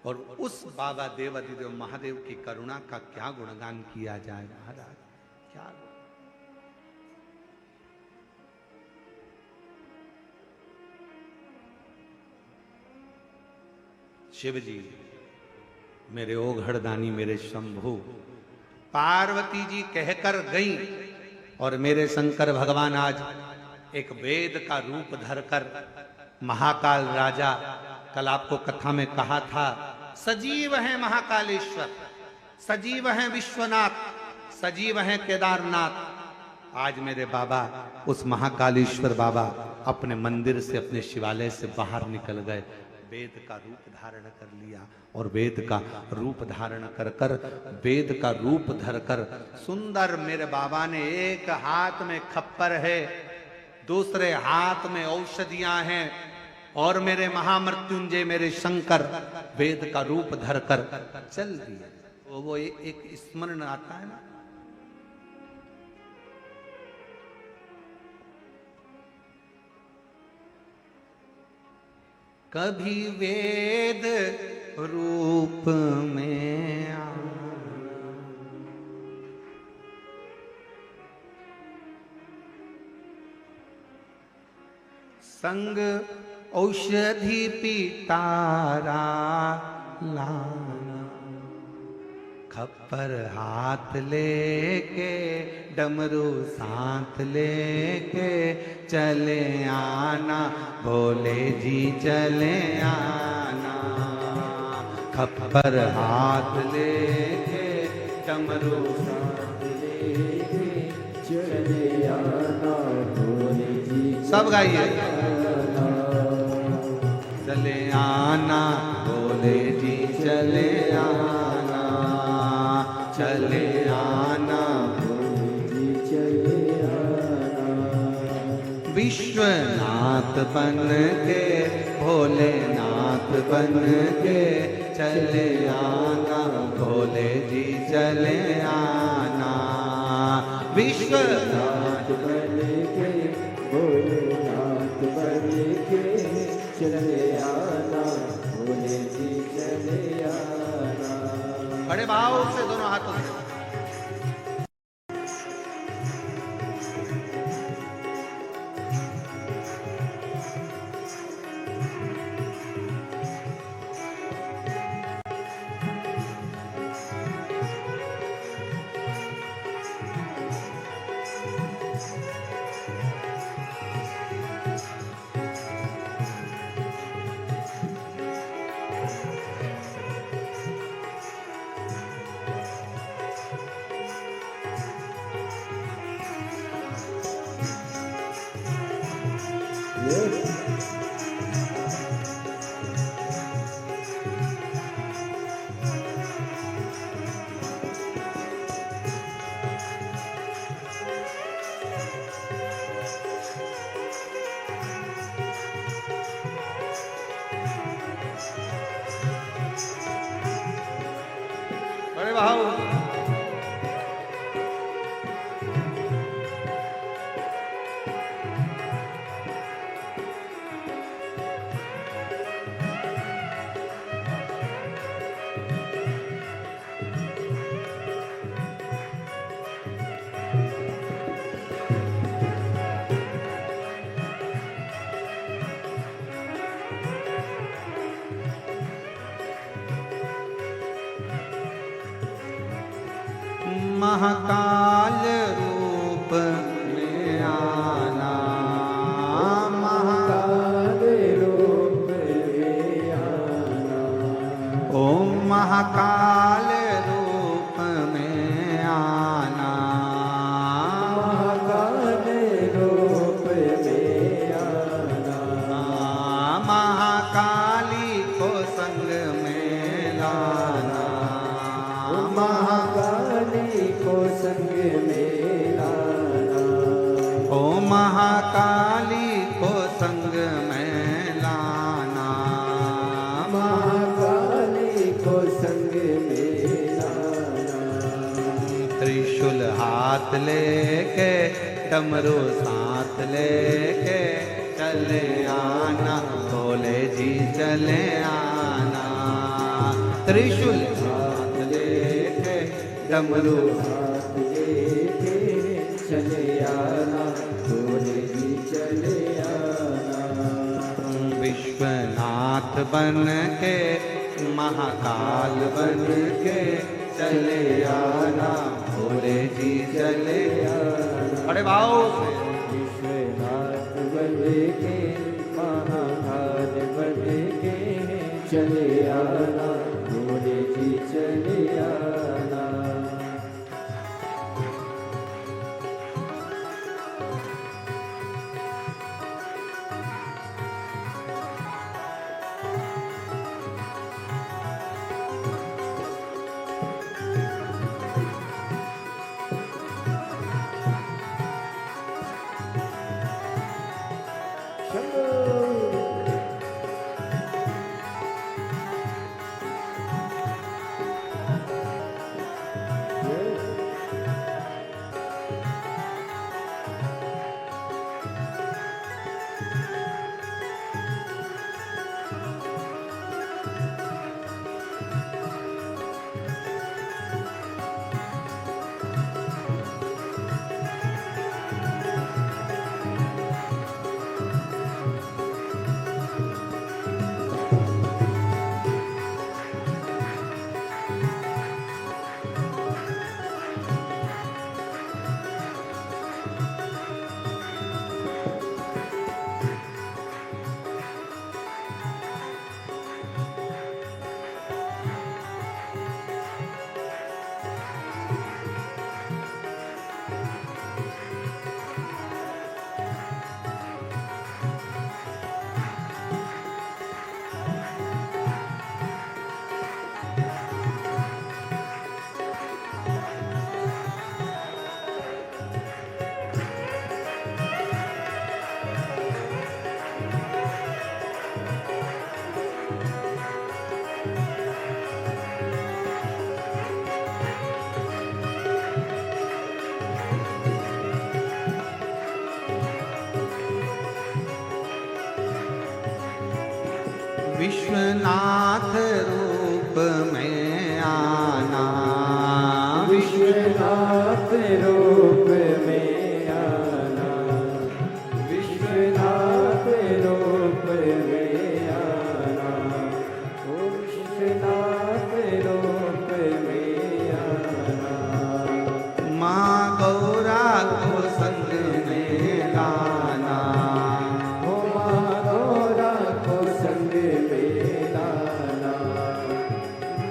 A: और उस बाबा देवाधिदेव महादेव की करुणा का क्या गुणगान किया जाए महाराज, क्या। शिव जी मेरे ओघड़दानी, मेरे शंभु, पार्वती जी कहकर गई और मेरे शंकर भगवान आज एक वेद का रूप धरकर, महाकाल राजा, कल आपको कथा में कहा था सजीव हैं महाकालेश्वर, सजीव हैं विश्वनाथ, सजीव हैं केदारनाथ। आज मेरे बाबा उस महाकालेश्वर बाबा अपने मंदिर से, अपने शिवालय से बाहर निकल गए, वेद का रूप धारण कर लिया और वेद का रूप धारण कर कर, वेद का रूप धर कर सुंदर मेरे बाबा ने एक हाथ में खप्पर है, दूसरे हाथ में औषधियां हैं और मेरे महामृत्युंजय मेरे शंकर वेद का रूप धर कर चल दिए। वो एक स्मरण आता है ना, कभी वेद रूप में आ, संग औषधि पितारा लाना, खप्पर हाथ लेके डमरू साथ लेके चले आना, भोले जी चले आना। खप्पर हाथ लेके डमरू साथ लेके
B: चले आना, भोले जी
A: सब गाइए, चले आना भोले जी चले आना, चले आना
B: भोले जी चले आना।
A: विश्वनाथ बन के भोलेनाथ बन के चले आना, भोले जी चले आना। विश्वनाथ
B: बन के भोलेनाथ बन के चले आना, भोले जी चले आना।
A: बड़े भाव से दोनों हाथों से बड़े भाव महाकाल रूप में आना,
B: महाकाल रूप में आना।
A: ओम महाकाल रूप में आना,
B: महाकाल रूप में आना।
A: महाकाली को संग में लाना,
B: महाकाली को संग में लाना।
A: ओ महाकाली को संग में लाना,
B: महाकाली को संग में लाना।
A: त्रिशूल हाथ लेके डमरू साथ लेके चले आना, भोले जी चले आना। त्रिशूल हाथ लेके डमरू
B: हाथ लेके चले आना, भोले जी चले आना।
A: विश्वनाथ बन के महाकाल बन के चले आना, भोले जी चले आना। बड़े भाव से
B: विश्वनाथ बन के महाकाल बन के चले आना,
A: विश्वनाथ रूप में आना,
B: विश्वनाथ रूप में आना, विश्वनाथ रूप में आना, ओ विश्वनाथ रूप में आना।
A: माँ गौरा को संग में लाना,
B: ओ माँ गौरा को संग में लाना,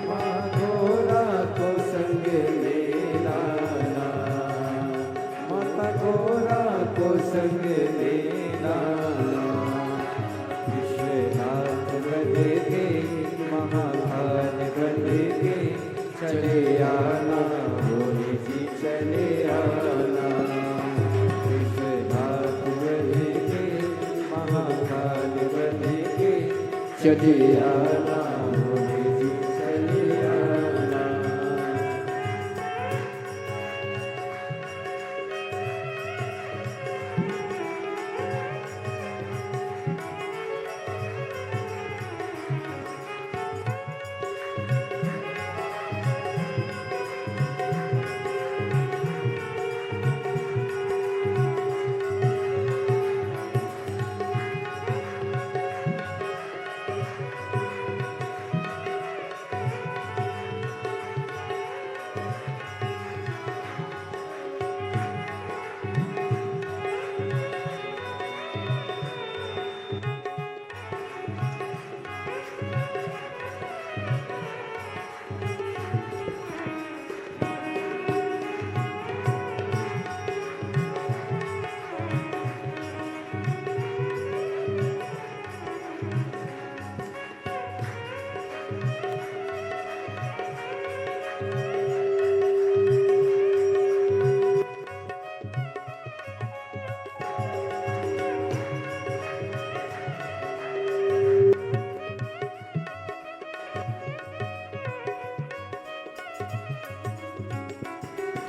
B: माँ गौरा को संग में लाना, माता गौरा को संग में लाना। विश्वनाथ बन के महाभाग बन के चले आना, भोले जी चले आना। विश्वनाथ बन के महाभाग बन के चले आना, भोले जी चले आना।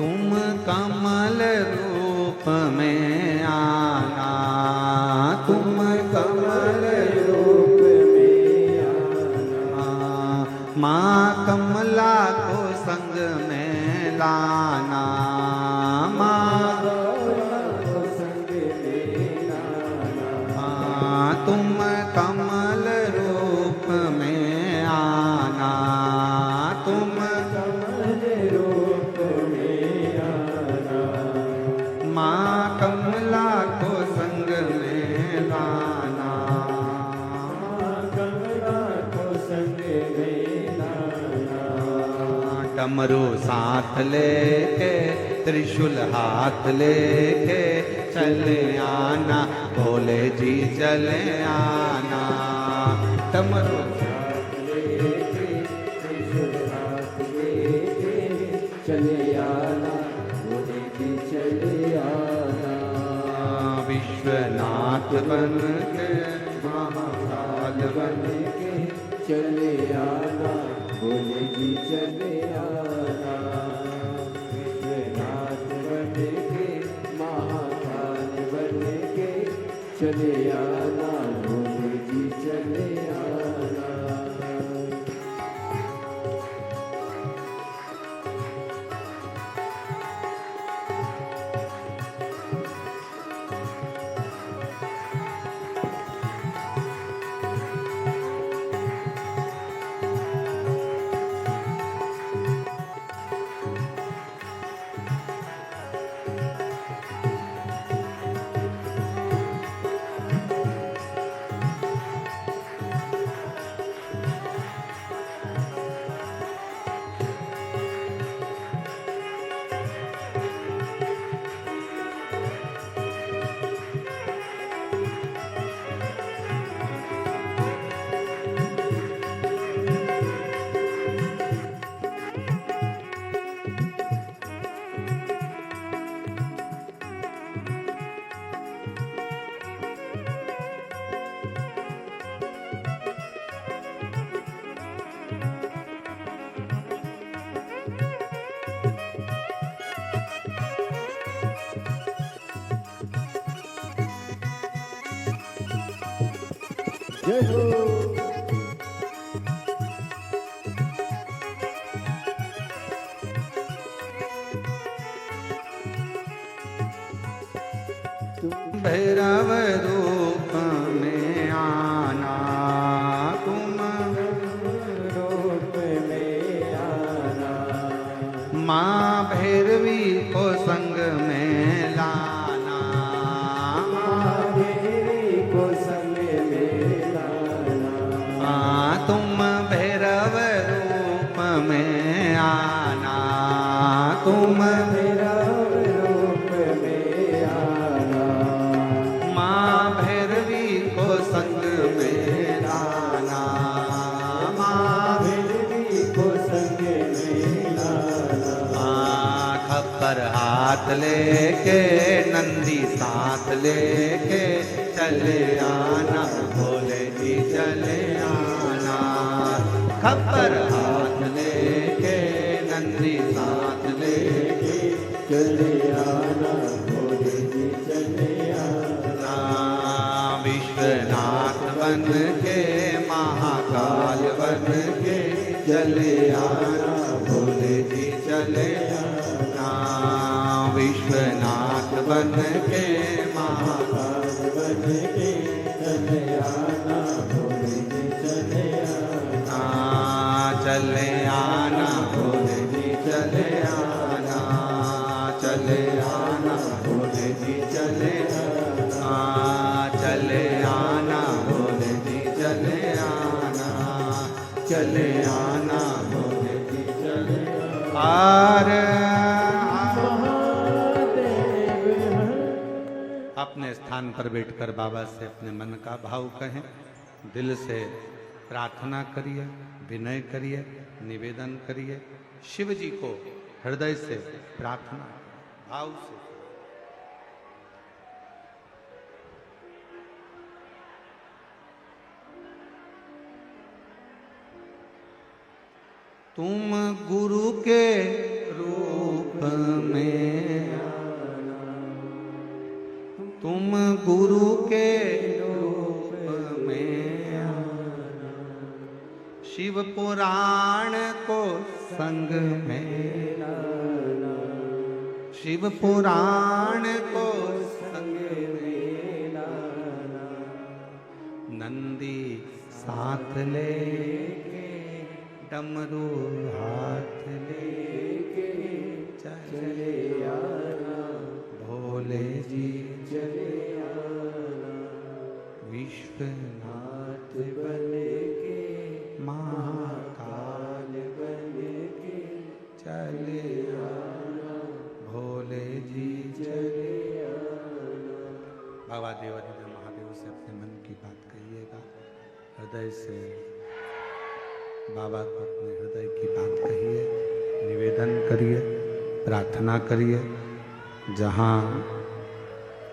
A: तुम कमल रूप में आना, तुम कमल
B: रूप में आना,
A: माँ कमला को संग में लाना, माँ
B: गौरा को संग में लाना,
A: तुम कमल रूप में आना, तुम
B: कमल रूप में आना,
A: माँ कमला को संग में लाना,
B: माँ कमला को संग में लाना।
A: डमरू साथ लेके त्रिशूल हाथ लेके चले आना, भोले जी चले आना। डमरू
B: हाथ लेके त्रिशूल हाथ लेके चले आना, भोले जी चले आना।
A: विश्वनाथ बन के महाकाल बन
B: के चले आना, भोले जी चले आना। विश्वनाथ बन के महाकाल बन के चले आना, भोले जी चले आना। जय हो।
A: भैरव रूप में आना, तुम
B: रूप में आना,
A: माँ भैरवी को संग में लाना,
B: माँ भैरवी को संग में लाना,
A: तुम भैरव रूप में आना, तुम
B: भैरव रूप में आना,
A: माँ भैरवी को संग में लाना, माँ
B: भैरवी को संग में लाना,
A: खप्पर हाथ लेके नंदी साथ लेके चले आना, भोले जी चले आना, खप्पर हाथ लेके नंदी साथ लेके
B: चले आना, भोले जी चले आना,
A: विश्वनाथ बन के महाकाल बन के चले आना, भोले जी चले आना, विश्वनाथ बन के महाकाल
B: बन के चले आना, भोले जी चले आना,
A: चले आना, भोले जी चले आना, चले आना, भोले जी चले आना, चले आना, भोले जी चले आना, चले आना, भोले जी चले अपने स्थान पर बैठकर बाबा से अपने मन का भाव कहें, दिल से प्रार्थना करिए, विनय करिए, निवेदन करिए, शिव जी को हृदय से प्रार्थना भाव से। तुम गुरु के रूप में आना, तुम गुरु के रूप में आना, शिव पुराण को संग में लाना, शिव पुराण को संग में लाना, नंदी साथ लेके डमरू हाथ लेके चले आना, भोले जी चले आना, विश्वनाथ बन के महाकाल बन के चले आना, भोले जी चले आना। बाबा देवाधिदेव महादेव से अपने मन की बात कहिएगा, हृदय से बाबा को अपने हृदय की बात कहिए, निवेदन करिए, प्रार्थना करिए, जहाँ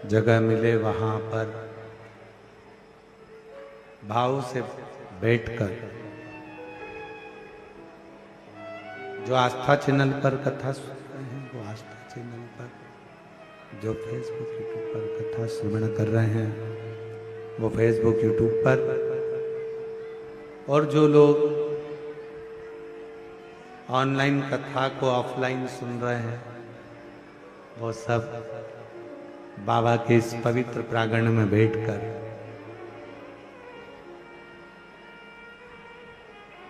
A: जगह मिले वहाँ पर भाव से बैठकर जो आस्था चैनल पर कथा सुन रहे हैं, वो आस्था चैनल पर, जो फेसबुक यूट्यूब पर कथा श्रवण कर रहे हैं, वो फेसबुक यूट्यूब पर, और जो लोग ऑनलाइन कथा को ऑफलाइन सुन रहे हैं, वो सब बाबा के इस पवित्र प्रांगण में बैठकर,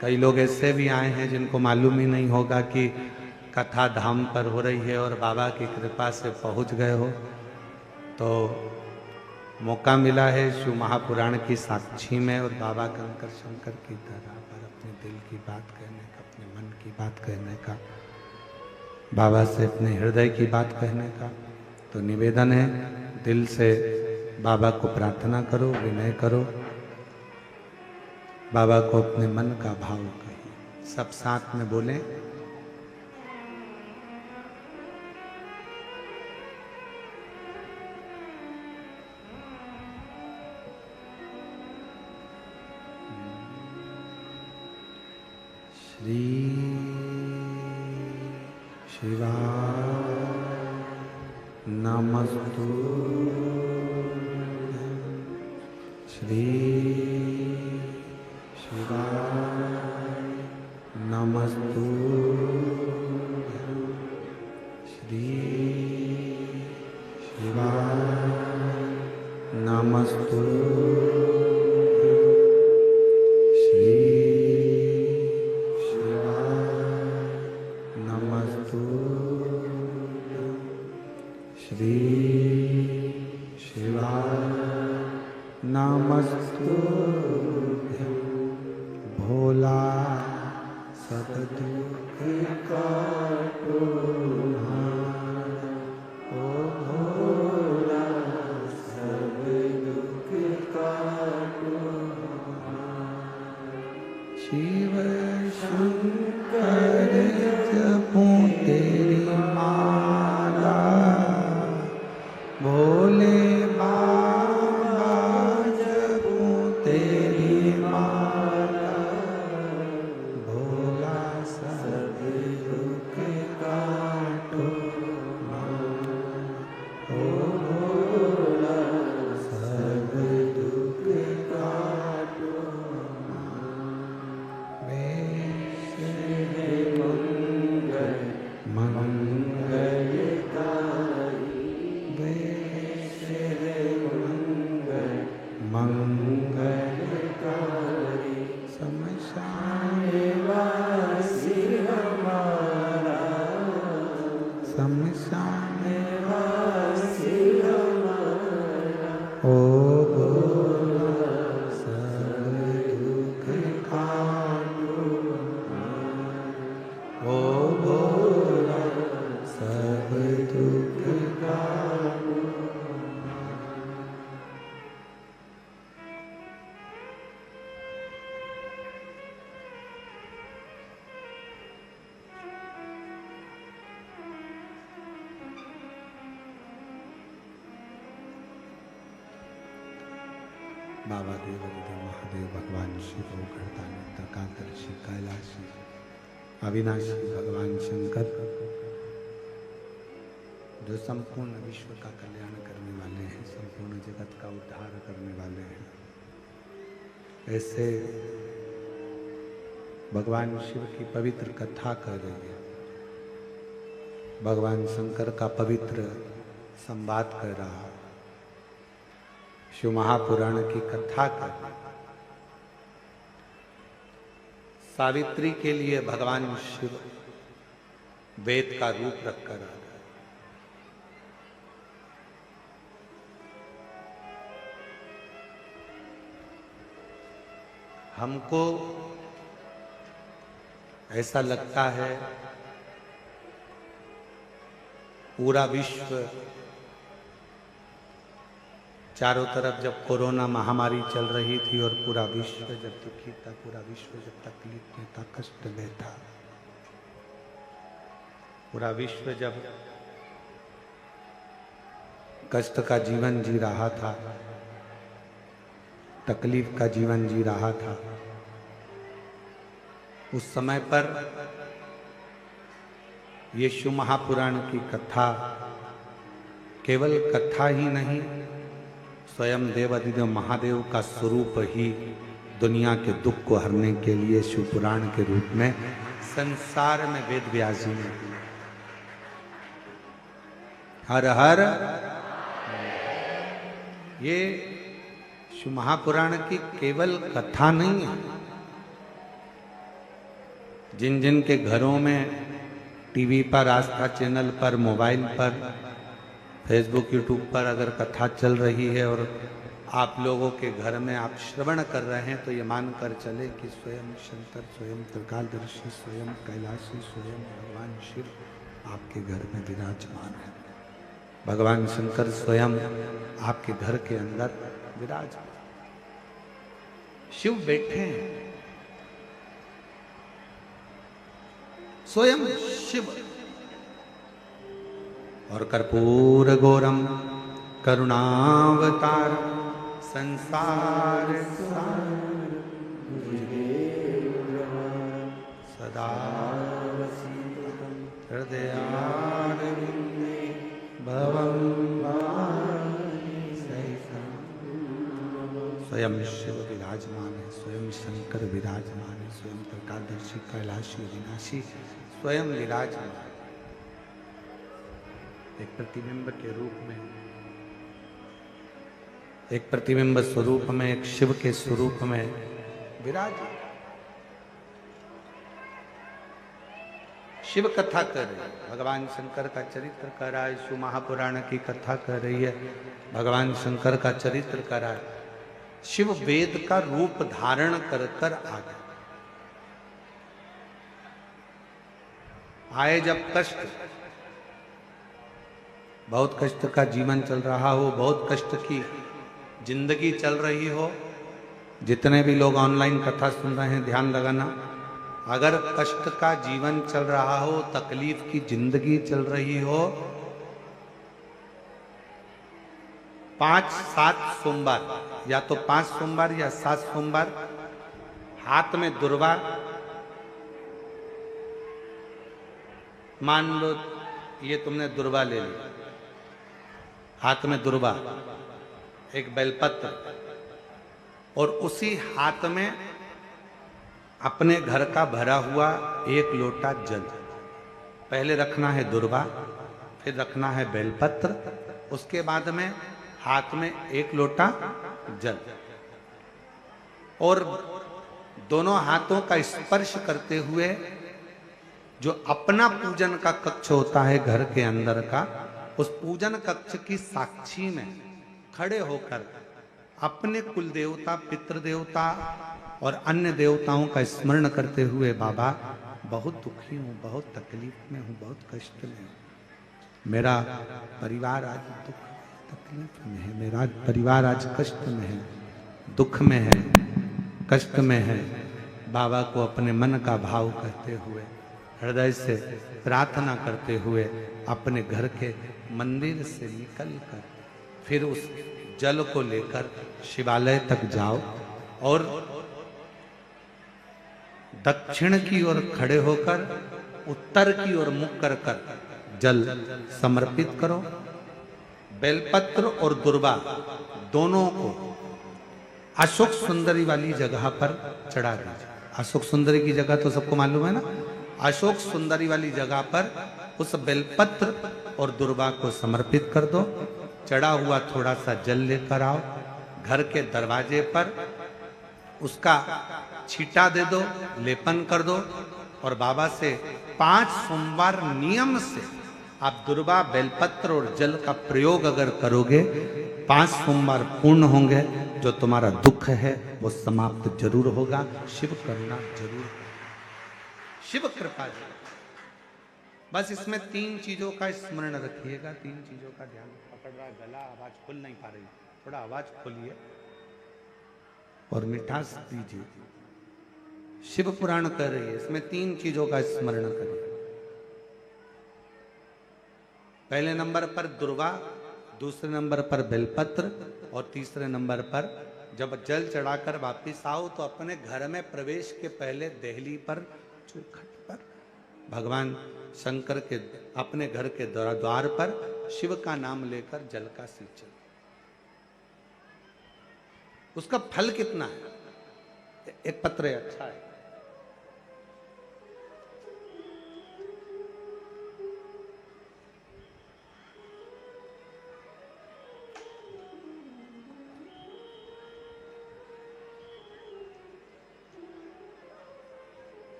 A: कई लोग ऐसे भी आए हैं जिनको मालूम ही नहीं होगा कि कथा धाम पर हो रही है और बाबा की कृपा से पहुंच गए हो, तो मौका मिला है शिव महापुराण की साक्षी में और बाबा कंकर शंकर की तरह पर अपने दिल की बात कहने का, अपने मन की बात कहने का, बाबा से अपने हृदय की बात कहने का। तो निवेदन है, दिल से बाबा को प्रार्थना करो, विनय करो, बाबा को अपने मन का भाव कहिए, सब साथ में बोलें। श्री शिवाय नमस्तु, श्री शिवाय नमस्तु, श्री शिवाय नमस्तु श्री शिवाय नमस्तु श्री शिवाय नमस्तु भोला सब दुख काटो ओ भोला सब दुख काटो शिव शंकर जपूं तेरी माला भोले बाबा जपूं तेरी माला भोला सब दुख काटो ओ भोला सब दुख काटो मंगलकारी शमशानवासी हमारा शमशानवासी हमारा ओ भोला सब दुख काटो ओ भोला सब दुख काटो बाबा देवादिदेव महादेव भगवान शिव गर्दानी त्रिकालदर्शी कैलाशी अविनाशी भगवान शंकर जो संपूर्ण विश्व का कल्याण करने वाले हैं, संपूर्ण जगत का उद्धार करने वाले हैं, ऐसे भगवान शिव की पवित्र कथा कर रही है। भगवान शंकर का पवित्र संवाद कर रहा है, शिव महापुराण की कथा कर। सावित्री के लिए भगवान शिव वेद का रूप रखकर आ गए। हमको ऐसा लगता है पूरा विश्व चारों तरफ जब कोरोना महामारी चल रही थी और पूरा विश्व जब दुखी था, पूरा विश्व जब तकलीफ में था, कष्ट में था, पूरा विश्व जब कष्ट का जीवन जी रहा था, तकलीफ का जीवन जी रहा था, उस समय पर यीशु महापुराण की कथा केवल कथा ही नहीं, स्वयं देवादिदेव महादेव का स्वरूप ही दुनिया के दुख को हरने के लिए शिव पुराण के रूप में संसार में वेद व्यास जी ने हर हर ये शिव महापुराण की केवल कथा नहीं है। जिन जिन के घरों में टीवी पर, आस्था चैनल पर, मोबाइल पर, फेसबुक यूट्यूब पर अगर कथा चल रही है और आप लोगों के घर में आप श्रवण कर रहे हैं, तो ये मानकर चले कि स्वयं शंकर, स्वयं त्रिकालदर्शी, स्वयं कैलाशी, स्वयं भगवान शिव आपके घर में विराजमान है। भगवान शंकर स्वयं आपके घर के अंदर विराजमान, शिव बैठे हैं, स्वयं शिव। और कर्पूर गौरम करुणावतार संसार सदा हृदयारविंदे भवं स्वयं शिव विराजमान है, स्वयं शंकर विराजमान है, स्वयं त्रिकालदर्शी कैलाशी अविनाशी स्वयं विराजमान है। एक प्रतिबिंब के रूप में एक प्रतिबिंब स्वरूप में, एक शिव के स्वरूप में विराज। शिव कथा कर रही है, भगवान शंकर का चरित्र कर रहा है। शिव महापुराण की कथा कर रही है, भगवान शंकर का चरित्र कर रहा है। शिव वेद का रूप धारण कर कर आ गए। आए जब कष्ट, बहुत कष्ट का जीवन चल रहा हो, बहुत कष्ट की जिंदगी चल रही हो, जितने भी लोग ऑनलाइन कथा सुन रहे हैं ध्यान लगाना, अगर कष्ट का जीवन चल रहा हो, तकलीफ की जिंदगी चल रही हो, 5-7 सोमवार, या तो 5 सोमवार या 7 सोमवार, हाथ में दुर्वा, मान लो ये तुमने दुर्वा ले ली, हाथ में दुर्वा, एक बेलपत्र, और उसी हाथ में अपने घर का भरा हुआ 1 लोटा जल। पहले रखना है दुर्वा, फिर रखना है बेलपत्र, उसके बाद में हाथ में 1 लोटा जल, और दोनों हाथों का स्पर्श करते हुए जो अपना पूजन का कक्ष होता है घर के अंदर का, उस पूजन कक्ष की साक्षी में खड़े होकर अपने कुल देवता, पितृ देवता और अन्य देवताओं का स्मरण करते हुए, बाबा बहुत दुखी हूं, बहुत तकलीफ में हूं, बहुत कष्ट में हूं, मेरा परिवार आज दुख तकलीफ में है, मेरा परिवार आज कष्ट में है, दुख में है, कष्ट में है। बाबा को अपने मन का भाव कहते हुए, हृदय से प्रार्थना करते हुए, अपने घर के मंदिर से निकलकर फिर उस जल को लेकर शिवालय तक जाओ और दक्षिण की ओर खड़े होकर उत्तर की ओर मुख कर कर जल समर्पित करो। बेलपत्र और दुर्वा दोनों को अशोक सुंदरी वाली जगह पर चढ़ा दीजिए। अशोक सुंदरी की जगह तो सबको मालूम है ना। अशोक सुंदरी वाली जगह पर उस बेलपत्र और दुर्वा को समर्पित कर दो। चढ़ा हुआ थोड़ा सा जल लेकर आओ, घर के दरवाजे पर उसका छींटा दे दो, लेपन कर दो, और बाबा से 5 सोमवार नियम से आप दुर्वा, बेलपत्र और जल का प्रयोग अगर करोगे, 5 सोमवार पूर्ण होंगे। जो तुम्हारा दुख है वो समाप्त जरूर होगा। शिव करुणा जरूर, शिव कृपा जरूर। बस इसमें 3 चीजों का स्मरण रखिएगा, 3 चीजों का ध्यान। पकड़ रहा गला, आवाज खुल नहीं पा रही, थोड़ा आवाज खोलिए और मिठास दीजिए। शिव पुराण कर रही है, इसमें 3 चीजों का स्मरण करिए। पहले नंबर पर दुर्वा, दूसरे नंबर पर बेलपत्र, और तीसरे नंबर पर जब जल चढ़ाकर वापिस आओ तो अपने घर में प्रवेश के पहले देहली पर, चौखट पर, भगवान शंकर के अपने घर के द्वार पर शिव का नाम लेकर जल का सिंचन। उसका फल कितना है? एक पत्र अच्छा है।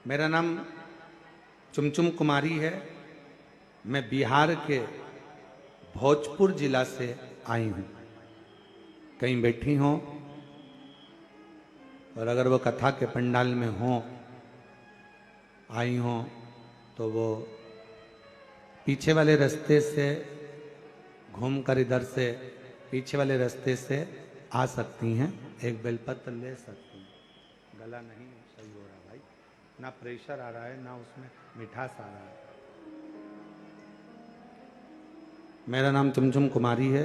A: मेरा नाम चुमचुम कुमारी है। मैं बिहार के भोजपुर जिला से आई हूँ। कहीं बैठी हो और अगर वो कथा के पंडाल में हो, आई हो, तो वो पीछे वाले रास्ते से घूमकर इधर से पीछे वाले रास्ते से आ सकती हैं। एक बेलपत्र ले सकती हैं। गला नहीं सही हो रहा भाई, ना प्रेशर आ रहा है, ना उसमें मिठास आ रहा है। मेरा नाम चुमचुम कुमारी है।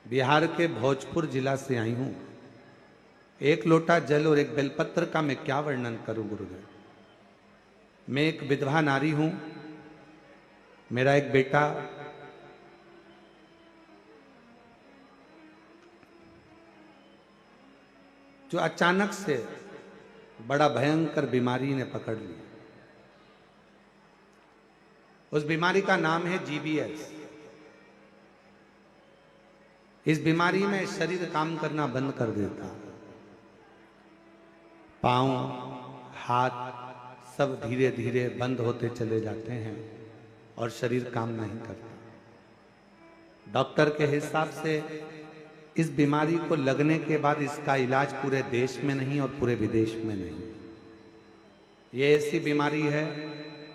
A: बिहार के भोजपुर जिला से आई हूँ। 1 लोटा जल और एक बेलपत्र का मैं क्या वर्णन करूं गुरुदेव। मैं एक विधवा नारी हूं। मेरा एक बेटा जो अचानक से बड़ा भयंकर बीमारी ने पकड़ ली। उस बीमारी का नाम है जीबीएस। इस बीमारी में शरीर काम करना बंद कर देता, पांव हाथ सब धीरे धीरे बंद होते चले जाते हैं और शरीर काम नहीं करता। डॉक्टर के हिसाब से इस बीमारी को लगने के बाद इसका इलाज पूरे देश में नहीं और पूरे विदेश में नहीं। ये ऐसी बीमारी है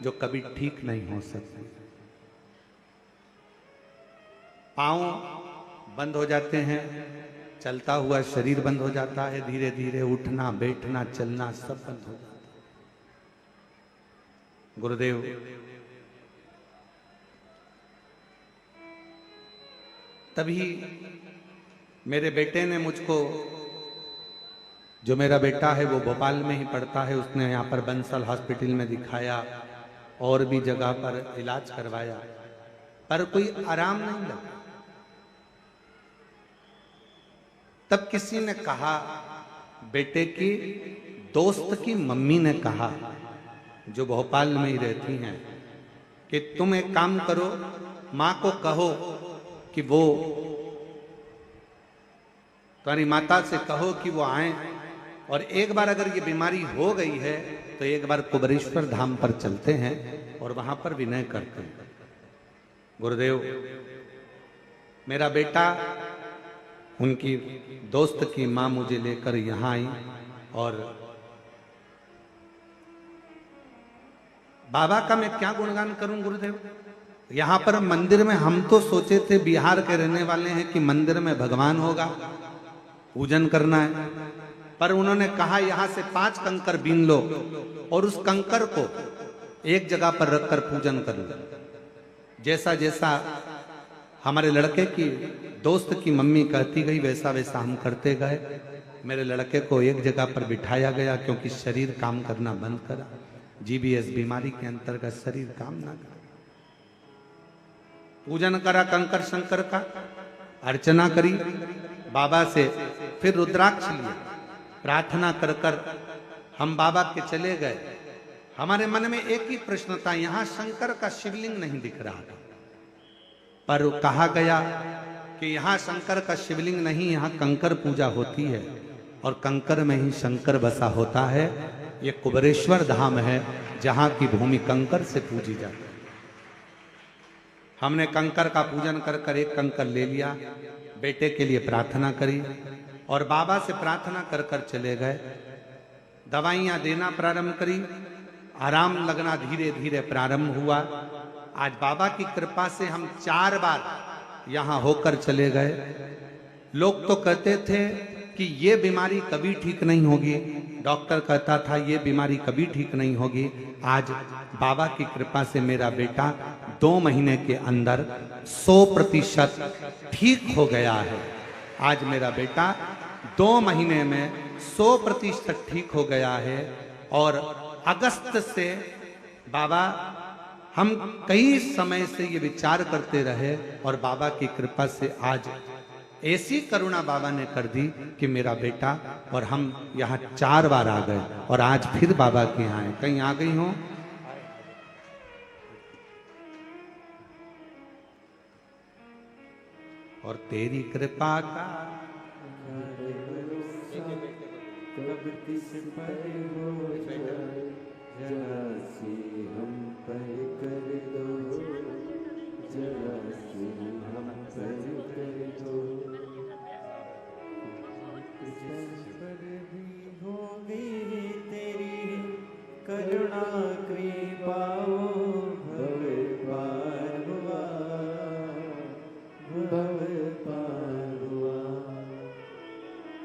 A: जो कभी ठीक नहीं हो सकती। पांव बंद हो जाते हैं, चलता हुआ शरीर बंद हो जाता है, धीरे धीरे उठना बैठना चलना सब बंद हो जाता है। गुरुदेव तभी मेरे बेटे ने मुझको, जो मेरा बेटा है वो भोपाल में ही पढ़ता है, उसने यहाँ पर बंसल हॉस्पिटल में दिखाया और भी जगह पर इलाज करवाया, पर कोई आराम नहीं लगा। तब किसी ने कहा, बेटे की दोस्त की मम्मी ने कहा, जो भोपाल में ही रहती हैं, कि तुम एक काम करो, माँ को कहो कि वो, तुम्हारी माता से कहो कि वो आए और एक बार अगर ये बीमारी हो गई है तो एक बार कुबरेश्वर धाम पर चलते हैं और वहां पर विनय करते हैं। गुरुदेव मेरा बेटा, उनकी दोस्त की मां मुझे लेकर यहां आई और बाबा का मैं क्या गुणगान करूं गुरुदेव। यहां पर मंदिर में हम तो सोचे थे, बिहार के रहने वाले हैं, कि मंदिर में भगवान होगा, पूजन करना है, पर उन्होंने कहा यहां से 5 कंकर बीन लो और उस कंकर को एक जगह पर रखकर पूजन कर लो। जैसा जैसा हमारे लड़के की दोस्त की मम्मी कहती गई वैसा वैसा हम करते गए। मेरे लड़के को एक जगह पर बिठाया गया क्योंकि शरीर काम करना बंद करा। जीबीएस बीमारी के अंतर्गत शरीर काम ना करा। पूजन करा कंकर शंकर का, अर्चना करी बाबा से, फिर रुद्राक्ष लिया, प्रार्थना कर कर हम बाबा के चले गए। हमारे मन में एक ही प्रश्न था, यहां शंकर का शिवलिंग नहीं दिख रहा था, पर कहा गया कि यहां शंकर का शिवलिंग नहीं, यहां कंकर पूजा होती है और कंकर में ही शंकर बसा होता है। ये कुबरेश्वर धाम है जहां की भूमि कंकर से पूजी जाती है। हमने कंकर का पूजन कर कर एक कंकर ले लिया, बेटे के लिए प्रार्थना करी और बाबा से प्रार्थना कर कर चले गए। दवाइयां देना प्रारंभ करी, आराम लगना धीरे धीरे प्रारंभ हुआ। आज बाबा की कृपा से हम 4 बार यहां होकर चले गए। लोग तो कहते थे कि ये बीमारी कभी ठीक नहीं होगी, डॉक्टर कहता था ये बीमारी कभी ठीक नहीं होगी। आज बाबा की कृपा से मेरा बेटा 2 महीने के अंदर 100% ठीक हो गया है। आज मेरा बेटा 2 महीने में 100% ठीक हो गया है। और अगस्त से बाबा, हम कई समय से ये विचार करते रहे और बाबा की कृपा से आज ऐसी करुणा बाबा ने कर दी कि मेरा बेटा और हम यहाँ 4 बार आ गए और आज फिर बाबा के यहाँ आए। कहीं आ गई हो? और तेरी कृपा का
B: कब किस पर हो जाए, जरा सी हम पर कर दो, जरा सी हम पर कर दो। जिस पर भी होगी तेरी करुणा कृपा, भव पार हुआ, भव पार हुआ।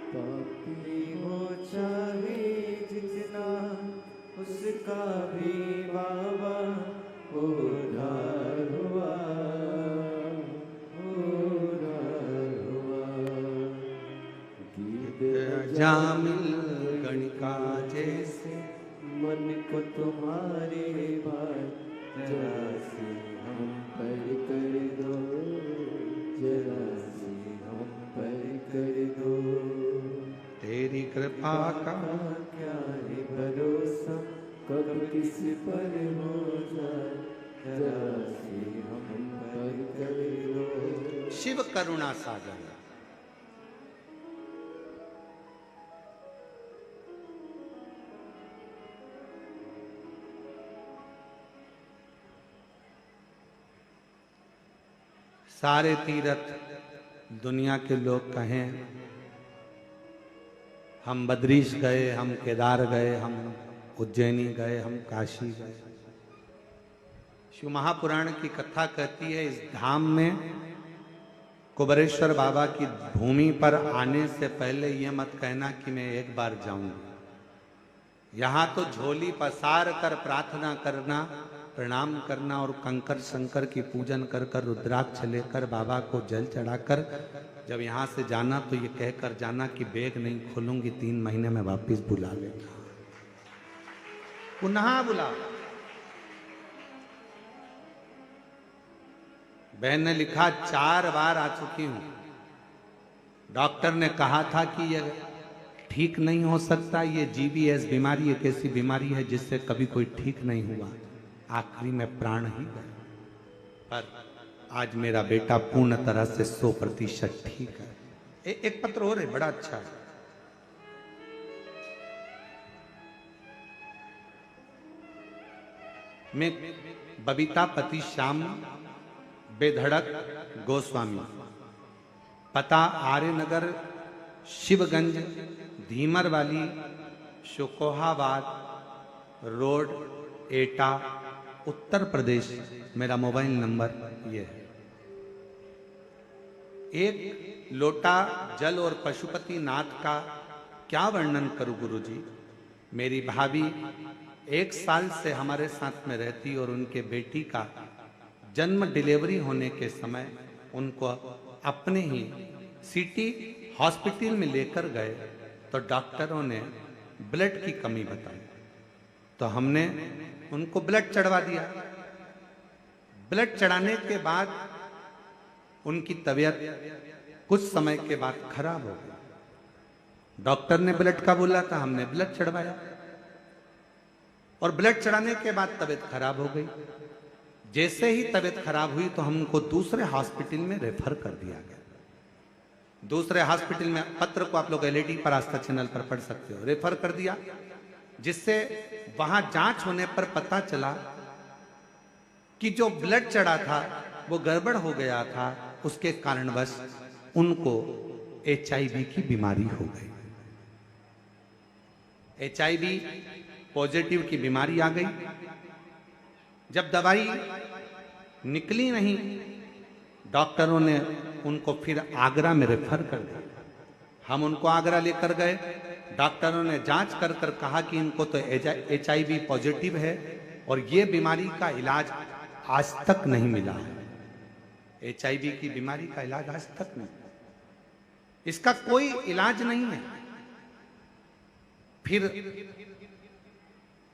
B: पापी हो चाहे जितना, उसका भी बाबा उद्धार हुआ, उद्धार हुआ। गीत
A: जामिल गणिका जैसे
B: मन को तुम्हारे भार, जरा सी हम पर कर दो, जरा सी हम पर कर दो।
A: तेरी कृपा का
B: क्या है भरोसा, कब किस पर हो जाए, जरा
A: शिव करुणा सागर। सारे तीर्थ दुनिया के लोग कहें, हम बद्रीश गए, हम केदार गए, हम उज्जैनी गए, हम काशी गए। शिव महापुराण की कथा कहती है, इस धाम में कुबेरेश्वर बाबा की भूमि पर आने से पहले ये मत कहना कि मैं एक बार जाऊंगा। यहाँ तो झोली पसार कर प्रार्थना करना, प्रणाम करना और कंकर शंकर की पूजन कर कर रुद्राक्ष लेकर बाबा को जल चढ़ाकर जब यहाँ से जाना तो ये कहकर जाना कि बैग नहीं खोलूंगी, 3 महीने में वापस बुला लेगा, पुनः बुला। बहन ने लिखा 4 बार आ चुकी हूं। डॉक्टर ने कहा था कि ये ठीक नहीं हो सकता, ये GBS बीमारी एक ऐसी बीमारी है जिससे कभी कोई ठीक नहीं हुआ, आखिरी में प्राण ही गए। पर आज मेरा बेटा पूर्ण तरह से 100% ठीक है। एक पत्र और है, बड़ा अच्छा है। मैं बबीता पति श्याम बेधड़क गोस्वामी, पता आर्यनगर शिवगंज धीमर वाली शुकोहाबाद रोड एटा उत्तर प्रदेश। मेरा मोबाइल नंबर ये है। एक लोटा जल और पशुपति नाथ का क्या वर्णन करूं गुरुजी। मेरी भाभी 1 साल से हमारे साथ में रहती और उनके बेटी का जन्म डिलीवरी होने के समय उनको अपने ही सिटी हॉस्पिटल में लेकर गए तो डॉक्टरों ने ब्लड की कमी बताई, तो हमने उनको ब्लड चढ़वा दिया। ब्लड चढ़ाने के बाद उनकी तबीयत कुछ समय के बाद खराब हो गई। डॉक्टर ने ब्लड का बोला था, हमने ब्लड चढ़वाया और ब्लड चढ़ाने के बाद तबीयत खराब हो गई। जैसे ही तबीयत खराब हुई तो हमको दूसरे हॉस्पिटल में रेफर कर दिया गया। दूसरे हॉस्पिटल में, पत्र को आप लोग LED पर आस्था चैनल पर पढ़ सकते हो, रेफर कर दिया, जिससे वहां जांच होने पर पता चला कि जो ब्लड चढ़ा था वो गड़बड़ हो गया था, उसके कारणवश उनको HIV की बीमारी हो गई। HIV पॉजिटिव की बीमारी आ गई। जब दवाई निकली नहीं, डॉक्टरों ने उनको फिर आगरा में रेफर कर दिया। हम उनको आगरा लेकर गए। डॉक्टरों ने जांच कर कर कहा कि इनको तो HIV पॉजिटिव है और ये बीमारी का इलाज आज तक नहीं मिला है। HIV की बीमारी का इलाज आज तक नहीं, इसका कोई इलाज नहीं है। फिर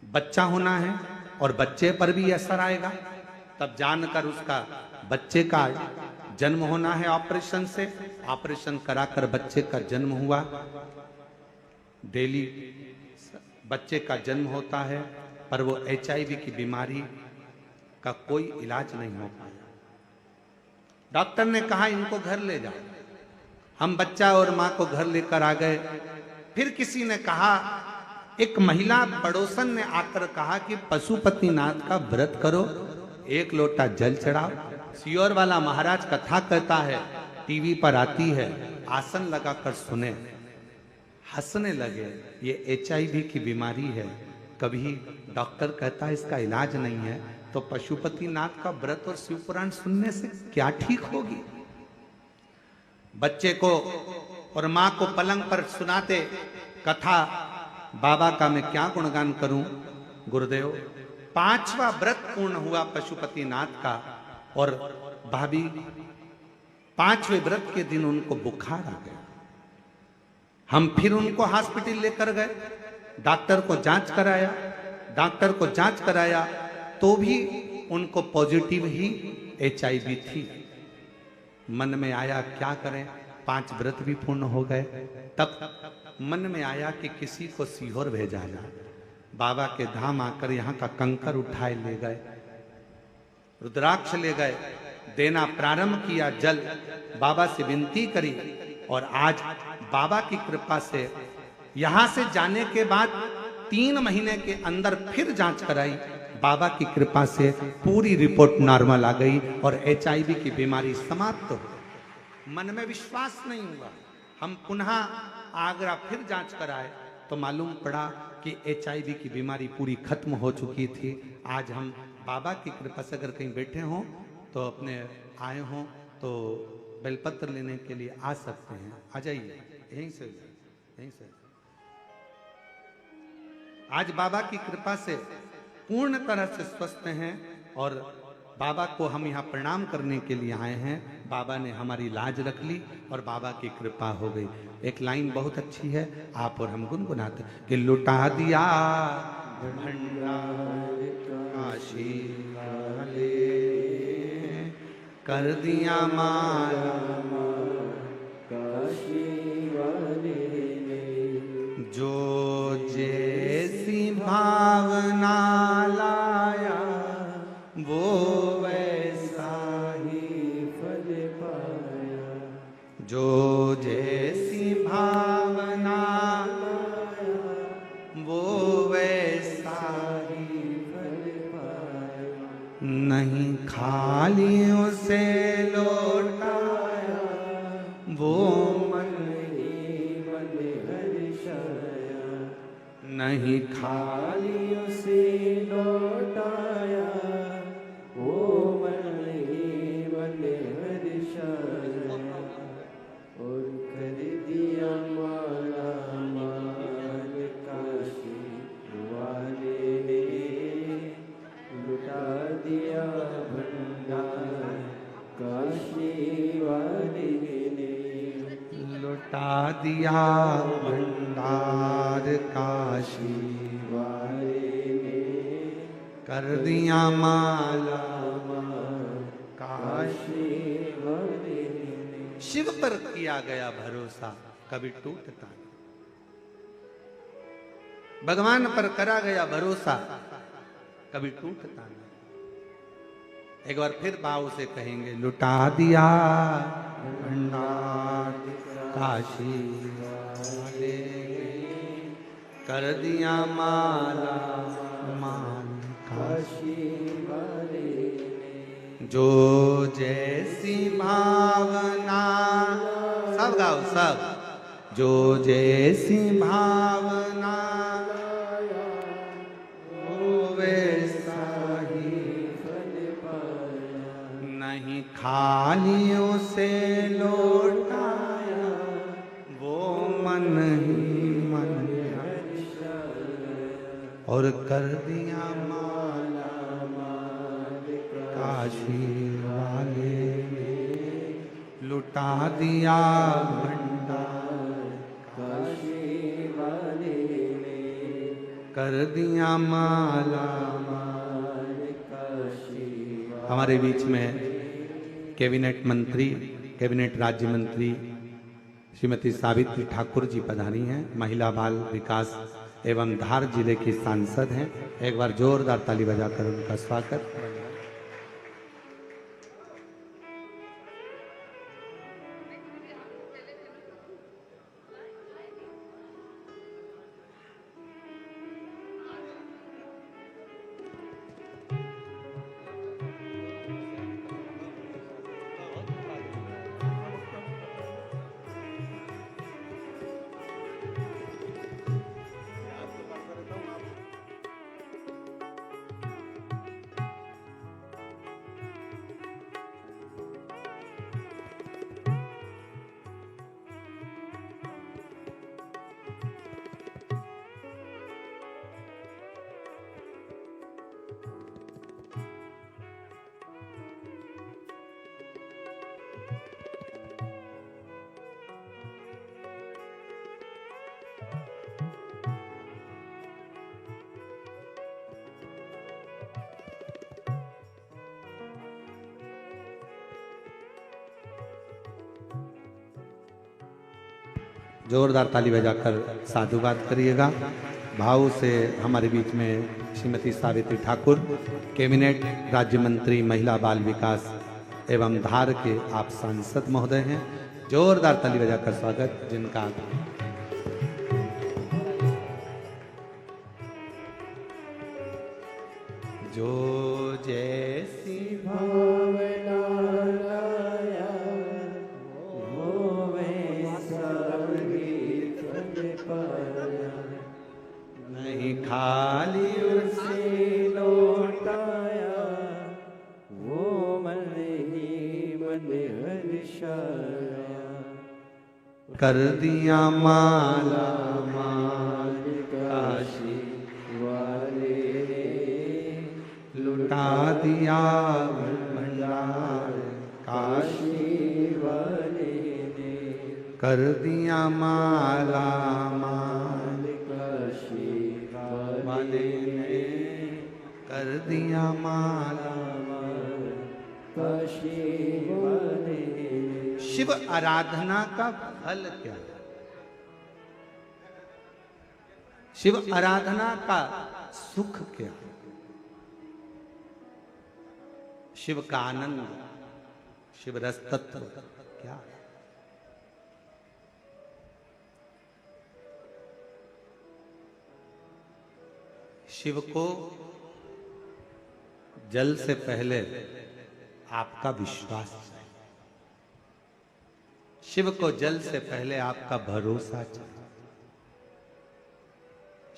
A: बच्चा होना है और बच्चे पर भी असर आएगा, तब जानकर उसका बच्चे का जन्म होना है ऑपरेशन से। ऑपरेशन कराकर बच्चे का जन्म हुआ। डेली बच्चे का जन्म होता है, पर वो HIV की बीमारी का कोई इलाज नहीं हो पाया। डॉक्टर ने कहा इनको घर ले जाओ। हम बच्चा और मां को घर लेकर आ गए। फिर किसी ने कहा, एक महिला पड़ोसन ने आकर कहा कि पशुपतिनाथ का व्रत करो, 1 लोटा जल चढ़ाओ। सियोर वाला महाराज कथा कहता है, टीवी पर आती है, आसन लगाकर सुने। हंसने लगे, ये HIV की बीमारी है। कभी डॉक्टर कहता है इसका इलाज नहीं है, तो पशुपतिनाथ का व्रत और शिव पुराण सुनने से क्या ठीक होगी। बच्चे को और मां को पलंग पर सुनाते कथा, बाबा का मैं क्या गुणगान करूं गुरुदेव। 5वां व्रत पूर्ण हुआ पशुपतिनाथ का और भाभी 5वें व्रत के दिन उनको बुखार आ गया। हम फिर उनको हॉस्पिटल लेकर गए, डॉक्टर को जांच कराया तो भी उनको पॉजिटिव ही HIV थी। मन में आया क्या करें, 5 व्रत भी पूर्ण हो गए। तब मन में आया कि किसी को सीहोर भेजा जाए। बाबा के धाम आकर यहाँ का कंकर उठाए ले गए, रुद्राक्ष ले गए देना प्रारंभ किया जल, बाबा से विनती करी और आज बाबा की कृपा से यहां से जाने के बाद 3 महीने के अंदर फिर जांच कराई। बाबा की कृपा से पूरी रिपोर्ट नॉर्मल आ गई और HIV की बीमारी समाप्त हो गई। मन में विश्वास नहीं हुआ। हम पुनः आगरा फिर जांच कराए तो मालूम पड़ा कि HIV की बीमारी पूरी खत्म हो चुकी थी। आज हम बाबा की कृपा से अगर कहीं बैठे हों तो अपने आए हों तो बेलपत्र लेने के लिए आ सकते हैं। आ जाइए, यहीं से यहीं से। आज बाबा की कृपा से पूर्ण तरह से स्वस्थ हैं और बाबा को हम यहाँ प्रणाम करने के लिए आए हैं। बाबा ने हमारी लाज रख ली और बाबा की कृपा हो गई। एक लाइन बहुत अच्छी है, आप और हम गुनगुनाते कि लुटा दिया भंडार काशी वाले, कर दिया माला
B: काशी वाले ने,
A: जो जैसी भावना लाया वो वैसा
B: ही फल पाया,
A: जो जैसी भावना
B: लाया
A: वो वैसा
B: ही फल पाया,
A: नहीं खाली उसे लौटाया वो मन
B: ही मन हर्षाया,
A: नहीं खाली
B: खाली उसे लौटाया वो मन ही मन हर्षाया, और कर दिया माला माल काशी वाले ने, लुटा दिया भंडार काशी वाले ने,
A: लुटा दिया भंडार काशी
B: वाले ने,
A: कर दिया माला
B: काशी वाले ने।
A: शिव पर किया गया भरोसा कभी टूटता नहीं। भगवान पर करा गया भरोसा कभी टूटता नहीं। एक बार फिर भाव से कहेंगे लुटा दिया भंडार काशी वाले, कर दिया माला माल काशी,
B: काशी वाले ने,
A: जो जैसी भावना, सब गाओ सब, जो जैसी भावना वो वैसा ही
B: फल पाया,
A: नहीं खाली उसे लौटाया वो मन ही मन और कर दिया माला काशी वाले ने, लुटा दिया भंडार
B: काशी वाले ने,
A: कर दिया माला।
B: काशी
A: हमारे बीच में कैबिनेट मंत्री, कैबिनेट राज्य मंत्री श्रीमती सावित्री ठाकुर जी पधारी हैं। महिला बाल विकास एवं धार जिले की सांसद हैं। एक बार जोरदार ताली बजाकर उनका स्वागत। जोरदार ताली बजाकर साधुवाद करिएगा। भाव से हमारे बीच में श्रीमती सावित्री ठाकुर, कैबिनेट राज्य मंत्री महिला बाल विकास एवं धार के आप सांसद महोदय हैं। जोरदार ताली बजाकर स्वागत जिनका जो जैसी
B: भावना लाया वो वैसा गीत में पाया,
A: नहीं खाली
B: उसे लौटाया वो मन ही मन हर्षाया।
A: कर दिया माला
B: माल काशी वाले
A: लुटा दिया भंडार काशी
B: वाले ने
A: कर दिया माला माल
B: काशी
A: वाले ने कर दिया माला
B: काशी वाले ने।
A: शिव आराधना का फल क्या है? शिव आराधना का सुख क्या है? शिव का आनंद, शिव रस तत्व क्या है? शिव को जल से पहले आपका विश्वास चाहिए। शिव को जल से पहले आपका भरोसा चाहिए।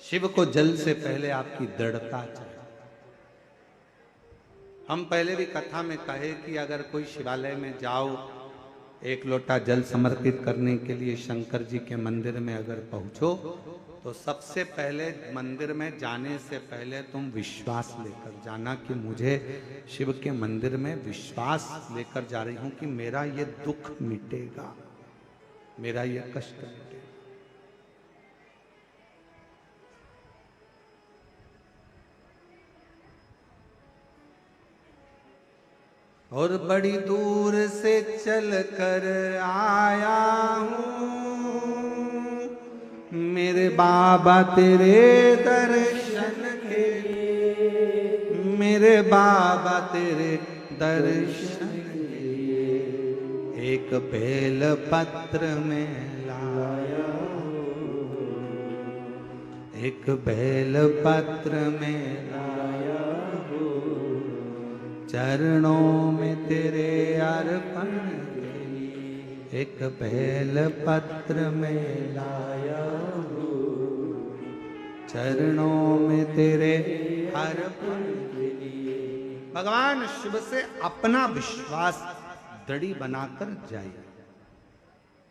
A: शिव को जल से पहले आपकी दृढ़ता चाहिए। हम पहले भी कथा में कहे कि अगर कोई शिवालय में जाओ, एक लोटा जल समर्पित करने के लिए शंकर जी के मंदिर में अगर पहुंचो, तो सबसे पहले मंदिर में जाने से पहले तुम विश्वास लेकर जाना कि मुझे शिव के मंदिर में विश्वास लेकर जा रही हूं कि मेरा ये दुख मिटेगा, मेरा ये कष्ट मिटेगा। और बड़ी दूर से चल कर आया हूँ मेरे बाबा तेरे दर्शन के लिए, मेरे बाबा तेरे दर्शन के लिए एक बेल पत्र में लाया हूँ, एक बेल पत्र में लाया हूँ, चरणों में तेरे अर्पण के लिए एक बेल पत्र में लाया हूँ, चरणों में तेरे अर्पण के लिए। भगवान शिव से अपना विश्वास दृढ़ी बनाकर जाइए।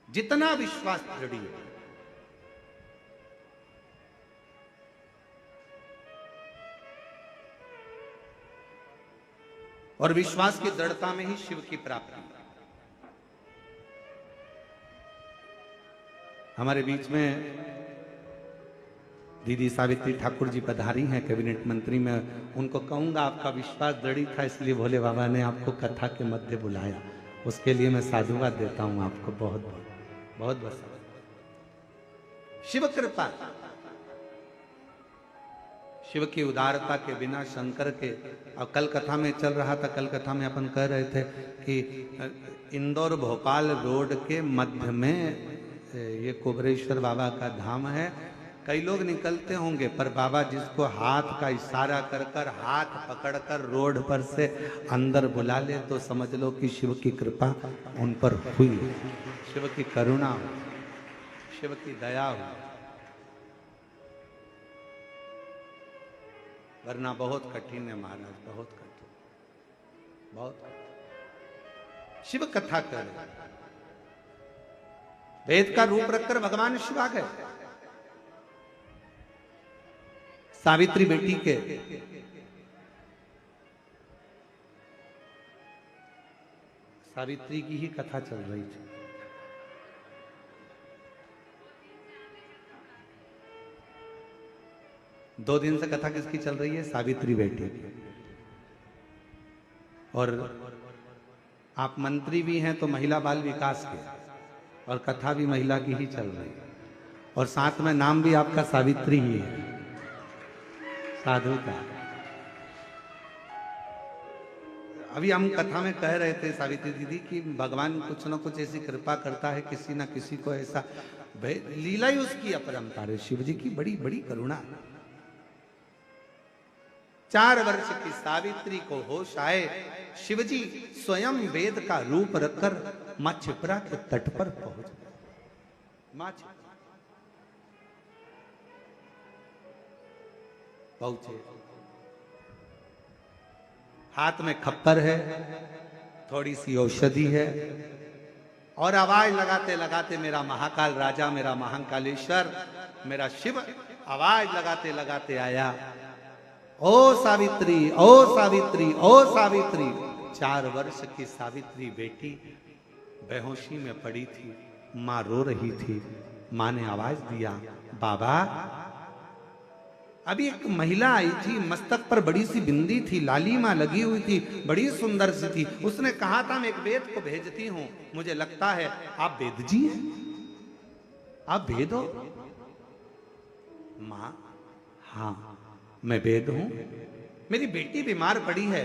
A: जितना विश्वास दृढ़ी है, और विश्वास की दृढ़ता में ही शिव की प्राप्ति। हमारे बीच में दीदी सावित्री ठाकुर जी पधारी हैं कैबिनेट मंत्री में। उनको कहूंगा आपका विश्वास दृढ़ी था इसलिए भोले बाबा ने आपको कथा के मध्य बुलाया। उसके लिए मैं साधुवाद देता हूं आपको बहुत बहुत बहुत बहुत। शिव कृपा, शिव की उदारता के बिना शंकर के। अब कल कथा में चल रहा था, कल कथा में अपन कह रहे थे कि इंदौर भोपाल रोड के मध्य में ये कुबरेश्वर बाबा का धाम है। कई लोग निकलते होंगे, पर बाबा जिसको हाथ का इशारा कर कर हाथ पकड़कर रोड पर से अंदर बुला ले तो समझ लो कि शिव की कृपा उन पर हुई, शिव की करुणा हुई, शिव की दया हुई। वरना बहुत कठिन है महाराज, बहुत कठिन, बहुत। शिव कथा कर वेद का रूप रखकर भगवान शिव आ गए। सावित्री बेटी के सावित्री की ही कथा चल रही थी। दो दिन से कथा किसकी चल रही है? सावित्री बेटी की। और आप मंत्री भी हैं तो महिला बाल विकास के, और कथा भी महिला की ही चल रही है, और साथ में नाम भी आपका सावित्री ही है, साधु का। अभी हम कथा में कह रहे थे सावित्री दीदी कि भगवान कुछ ना कुछ ऐसी कृपा करता है, किसी ना किसी को ऐसा लीला ही उसकी अपरंपार है। शिव जी की बड़ी बड़ी करुणा। 4 वर्ष की सावित्री को होश आए, शिवजी स्वयं वेद का रूप रखकर मां छिपरा के तट पर पहुंच गए। मां पहुंचे, हाथ में खप्पर है, थोड़ी सी औषधि है, और आवाज लगाते लगाते मेरा महाकाल राजा, मेरा महाकालेश्वर, मेरा शिव आवाज लगाते लगाते आया, ओ सावित्री, ओ सावित्री, ओ सावित्री। 4 वर्ष की सावित्री बेटी बेहोशी में पड़ी थी, मां रो रही थी। मां ने आवाज दिया, बाबा। अभी एक महिला आई थी, मस्तक पर बड़ी सी बिंदी थी, लालिमा लगी हुई थी, बड़ी सुंदर सी थी। उसने कहा था मैं एक वेद को भेजती हूं, मुझे लगता है आप वेद जी हैं, आप वेद हो? मां, हाँ मैं वेद हूं। मेरी बेटी बीमार पड़ी है,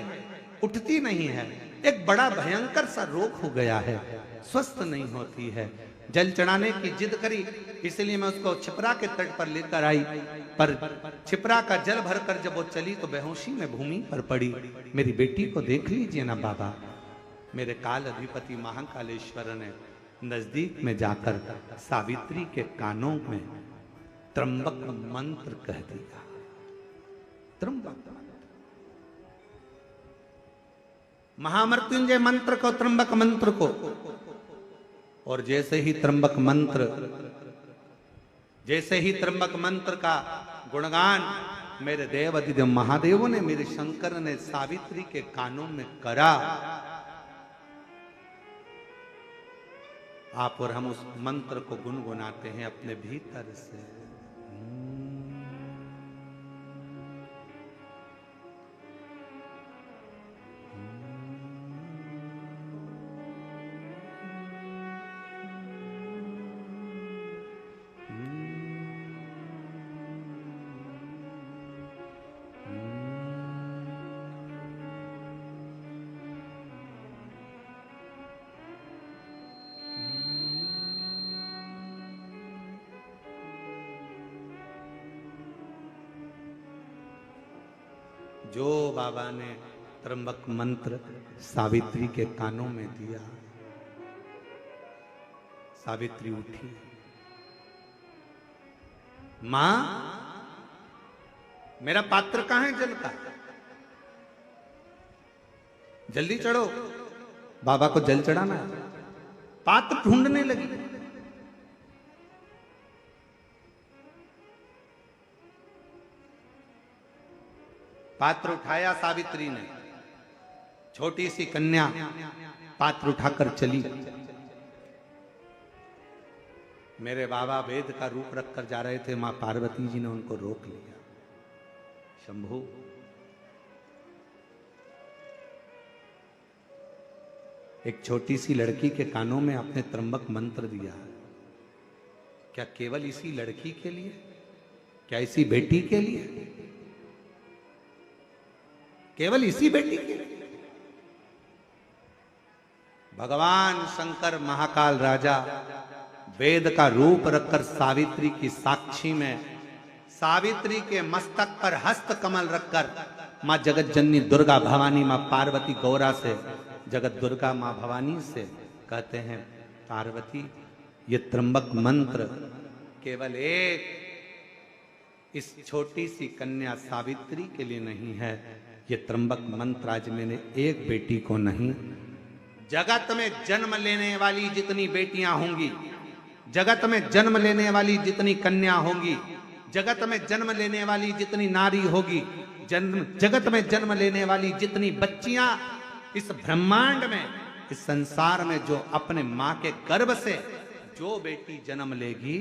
A: उठती नहीं है, एक बड़ा भयंकर सा रोग हो गया है, स्वस्थ नहीं होती है। जल चढ़ाने की जिद करी, इसलिए मैं उसको छिपरा के तट पर लेकर आई, पर छिपरा का जल भरकर जब वो चली तो बेहोशी में भूमि पर पड़ी। मेरी बेटी को देख लीजिए ना बाबा। मेरे काल अधिपति महाकालेश्वर ने नजदीक में जाकर सावित्री के कानों में त्र्यंबक मंत्र कह दिया। त्र्यंबक महामृत्युंजय मंत्र को, त्र्यंबक मंत्र को, और जैसे ही त्र्यंबक मंत्र का गुणगान मेरे देव अधिदेव महादेवों ने, मेरे शंकर ने सावित्री के कानों में करा, आप और हम उस मंत्र को गुनगुनाते हैं अपने भीतर से। जो बाबा ने त्र्यंबक मंत्र सावित्री के कानों में दिया, सावित्री उठी। मां, मेरा पात्र कहां है जल का? जल्दी चढ़ो, बाबा को जल चढ़ाना है। पात्र ढूंढने लगी। पात्र उठाया सावित्री ने, छोटी सी कन्या पात्र उठाकर चली। मेरे बाबा वेद का रूप रखकर जा रहे थे, मां पार्वती जी ने उनको रोक लिया। शंभू, एक छोटी सी लड़की के कानों में आपने त्र्यंबक मंत्र दिया, क्या केवल इसी लड़की के लिए? क्या इसी बेटी के लिए? केवल इसी बेटी के लिए? भगवान शंकर महाकाल राजा वेद का रूप रखकर सावित्री की साक्षी में, सावित्री के मस्तक पर हस्त कमल रखकर मां जगत जननी दुर्गा भवानी, मां पार्वती गौरा से, जगत दुर्गा मां भवानी से कहते हैं, पार्वती ये त्र्यंबक मंत्र केवल एक इस छोटी सी कन्या सावित्री के लिए नहीं है, ये त्र्यंबक मंत्र आज मैंने एक बेटी को नहीं, जगत में जन्म लेने वाली जितनी बेटियां होंगी, जगत में जन्म लेने वाली जितनी कन्या होंगी, जगत में जन्म लेने वाली जितनी नारी होगी, जगत में जन्म लेने वाली जितनी बच्चियां इस ब्रह्मांड में, इस संसार में, जो अपने मां के गर्भ से जो बेटी जन्म लेगी,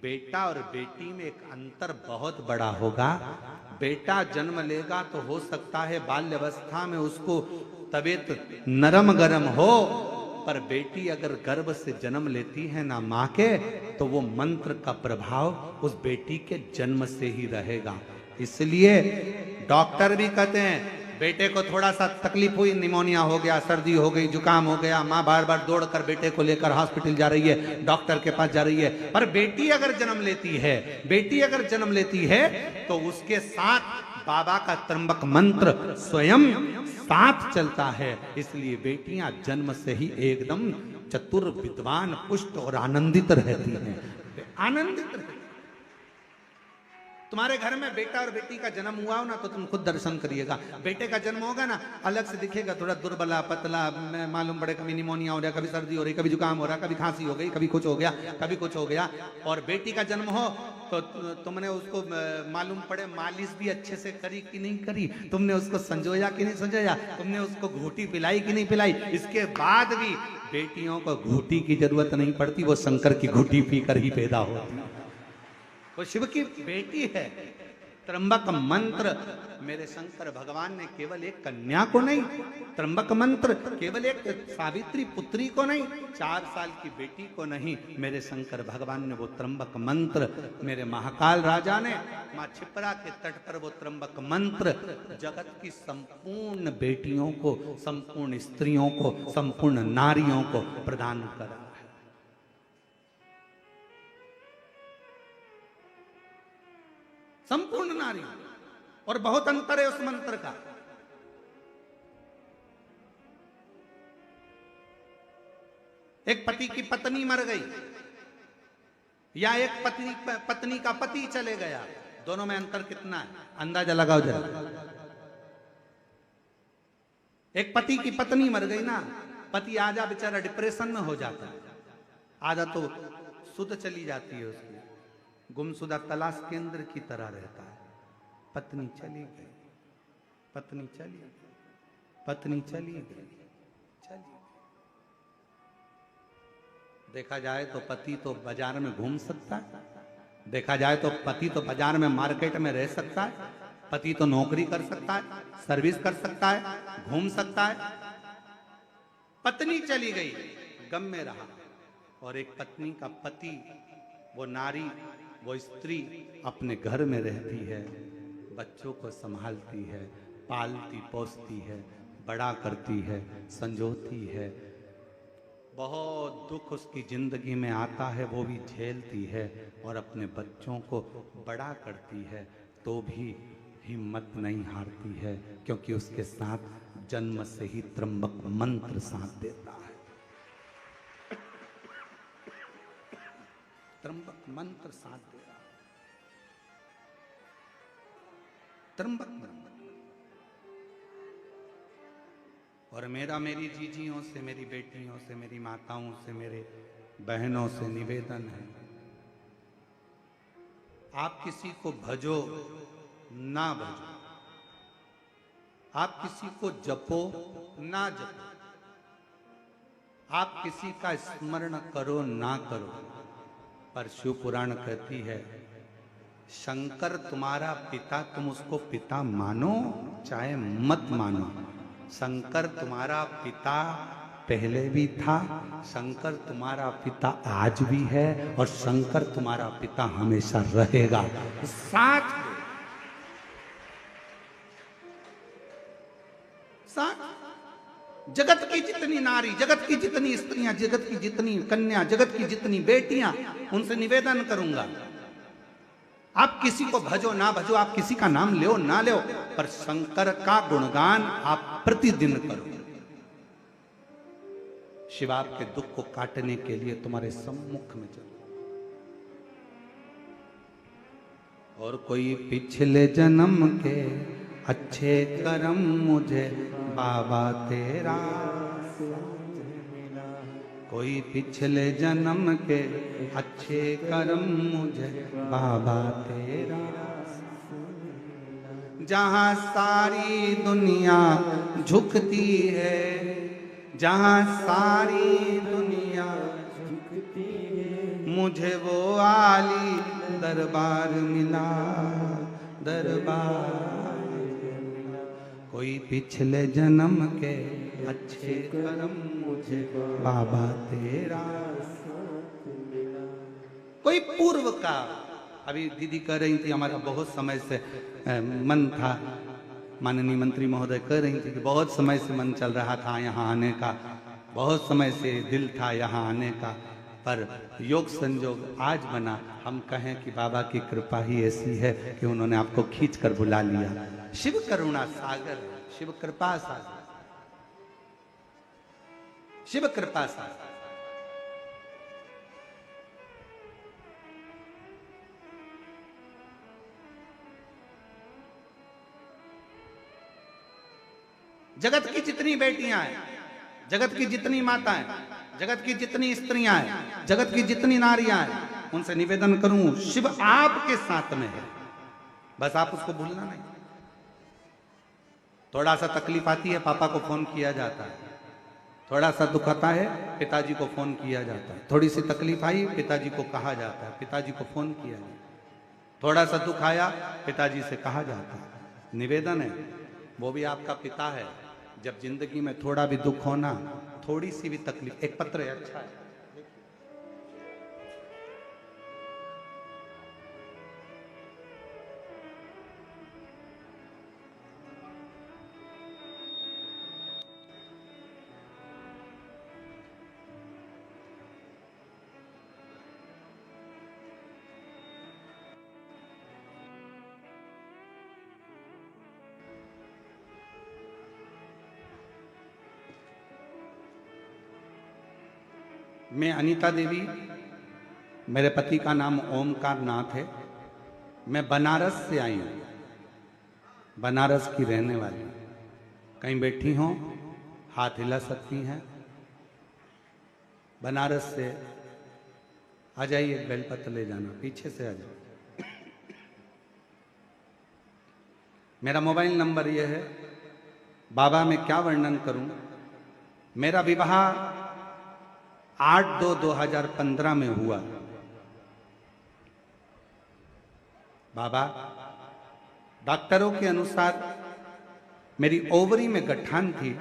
A: बेटा और बेटी में एक अंतर बहुत बड़ा होगा। बेटा जन्म लेगा तो हो सकता है बाल्यावस्था में उसको तबीयत नरम गरम हो, पर बेटी अगर गर्भ से जन्म लेती है ना मां के, तो वो मंत्र का प्रभाव उस बेटी के जन्म से ही रहेगा। इसलिए डॉक्टर भी कहते हैं बेटे को थोड़ा सा तकलीफ हुई, निमोनिया हो गया, सर्दी हो गई, जुकाम हो गया, माँ बार बार दौड़कर बेटे को लेकर हॉस्पिटल जा रही है, डॉक्टर के पास जा रही है। पर बेटी अगर जन्म लेती है, बेटी अगर जन्म लेती है तो उसके साथ बाबा का त्र्यंबक मंत्र स्वयं साथ चलता है। इसलिए बेटियां जन्म से ही एकदम चतुर, विद्वान, पुष्ट और आनंदित रहती हैं, आनंदित रहती। तुम्हारे घर में बेटा और बेटी का जन्म हुआ हो ना तो तुम खुद दर्शन करिएगा। बेटे का जन्म होगा ना अलग से दिखेगा, थोड़ा दुर्बला पतला, मालूम पड़े कभी निमोनिया हो रहा, कभी सर्दी हो रही, कभी जुकाम हो रहा, कभी खांसी हो गई, कभी कुछ हो गया, कभी कुछ हो गया। और बेटी का जन्म हो तो तुमने उसको मालूम पड़े मालिश भी अच्छे से करी कि नहीं करी, तुमने उसको संजोया कि नहीं संजोया, तुमने उसको घूटी पिलाई कि नहीं पिलाई। इसके बाद भी बेटियों को घूटी की जरूरत नहीं पड़ती, वो शंकर की घूटी पीकर ही पैदा होती है। वो शिव की बेटी है। त्र्यंबक मंत्र मेरे शंकर भगवान ने केवल एक कन्या को नहीं, त्र्यंबक मंत्र केवल एक सावित्री पुत्री को नहीं, 4 साल की बेटी को नहीं, मेरे शंकर भगवान ने वो त्र्यंबक मंत्र, मेरे महाकाल राजा ने माँ छिपरा के तट पर वो त्र्यंबक मंत्र जगत की संपूर्ण बेटियों को, संपूर्ण स्त्रियों को, संपूर्ण नारियों को प्रदान करा। संपूर्ण नारी, और बहुत अंतर है उस मंत्र का। एक पति की पत्नी मर गई या एक पत्नी का पति चले गया, दोनों में अंतर कितना है अंदाजा लगाओ जरा। एक पति की पत्नी मर गई ना, पति आजा बेचारा डिप्रेशन में हो जाता है, आजा तो सुध चली जाती है उसकी, गुमशुदा तलाश केंद्र की तरह रहता है। पत्नी चली गई, पत्नी चली गई, पत्नी चली गई, चली। देखा जाए तो पति तो बाजार में घूम सकता है, देखा जाए तो पति तो बाजार में मार्केट में रह सकता है, पति तो नौकरी कर सकता है, सर्विस कर सकता है, घूम सकता है। पत्नी चली गई, गम में रहा। और एक पत्नी का पति, वो नारी, वो स्त्री अपने घर में रहती है, बच्चों को संभालती है, पालती पोसती है, बड़ा करती है, संजोती है। बहुत दुख उसकी जिंदगी में आता है, वो भी झेलती है और अपने बच्चों को बड़ा करती है, तो भी हिम्मत नहीं हारती है, क्योंकि उसके साथ जन्म से ही त्र्यंबक मंत्र साथ देता है। त्र्यंबक मंत्र साथ दे रहा है, त्र्यंबक मंत्र। और मेरा मेरी जीजियों से, मेरी बेटियों से, मेरी माताओं से, मेरे बहनों से निवेदन है, आप किसी को भजो ना भजो, आप किसी को जपो ना जपो, आप किसी का स्मरण करो ना करो, पर शिव पुराण कहती है शंकर तुम्हारा पिता, तुम उसको पिता मानो चाहे मत मानो। शंकर तुम्हारा पिता पहले भी था, शंकर तुम्हारा पिता आज भी है, और शंकर तुम्हारा पिता हमेशा रहेगा। साथ जगत की जितनी नारी, जगत की जितनी स्त्रियां, जगत की जितनी कन्या, जगत की जितनी बेटियां, उनसे निवेदन करूंगा, आप किसी को भजो ना भजो, आप किसी का नाम लो ना लो, पर शंकर का गुणगान आप प्रतिदिन करो। शिव आपके दुख को काटने के लिए तुम्हारे सम्मुख में चलो। और कोई पिछले जन्म के अच्छे कर्म मुझे बाबा तेरा, कोई पिछले जन्म के अच्छे कर्म मुझे बाबा तेरा, जहां सारी दुनिया झुकती है, जहां सारी दुनिया झुकती है, मुझे वो आली दरबार मिला, दरबार। कोई पिछले जन्म के अच्छे कर्म मुझे बाबा तेरा मिला। कोई पूर्व का, अभी दीदी कह रही थी हमारा बहुत समय से मन था माननीय मंत्री महोदय कह रही थी कि बहुत समय से मन चल रहा था यहाँ आने का, बहुत समय से दिल था यहाँ आने का, पर योग संजोग आज बना। हम कहें कि बाबा की कृपा ही ऐसी है कि उन्होंने आपको खींच कर बुला लिया। शिव करुणा सागर, शिव कृपा सागर, शिव कृपा सागर। जगत की जितनी बेटियां हैं, जगत की जितनी माताएं, जगत की जितनी स्त्रियां हैं, जगत की जितनी नारियां हैं, उनसे निवेदन करूं, शिव आपके साथ में है, बस आप उसको भूलना नहीं। थोड़ा सा तकलीफ आती है, पापा को फोन किया जाता है, थोड़ा सा दुख आता है, पिताजी को फोन किया जाता है, थोड़ी सी तकलीफ आई, पिताजी को कहा जाता है, पिताजी को फोन किया जाता है, थोड़ा सा दुख आया, पिताजी से कहा जाता है। निवेदन है, वो भी आपका पिता है। जब जिंदगी में थोड़ा भी दुख होना, थोड़ी सी भी तकलीफ, एक पत्र है, अच्छा है, मैं अनीता देवी, मेरे पति का नाम ओमकार नाथ है, मैं बनारस से आई हूँ, बनारस की रहने वाली। कहीं बैठी हो, हाथ हिला सकती हैं। बनारस से आ जाइए, बेलपत्र ले जाना, पीछे से आ जाओ। मेरा मोबाइल नंबर यह है। बाबा मैं क्या वर्णन करूं। मेरा विवाह 8/2/2015 में हुआ। बाबा, डॉक्टरों के अनुसार मेरी ओवरी में गठान थी,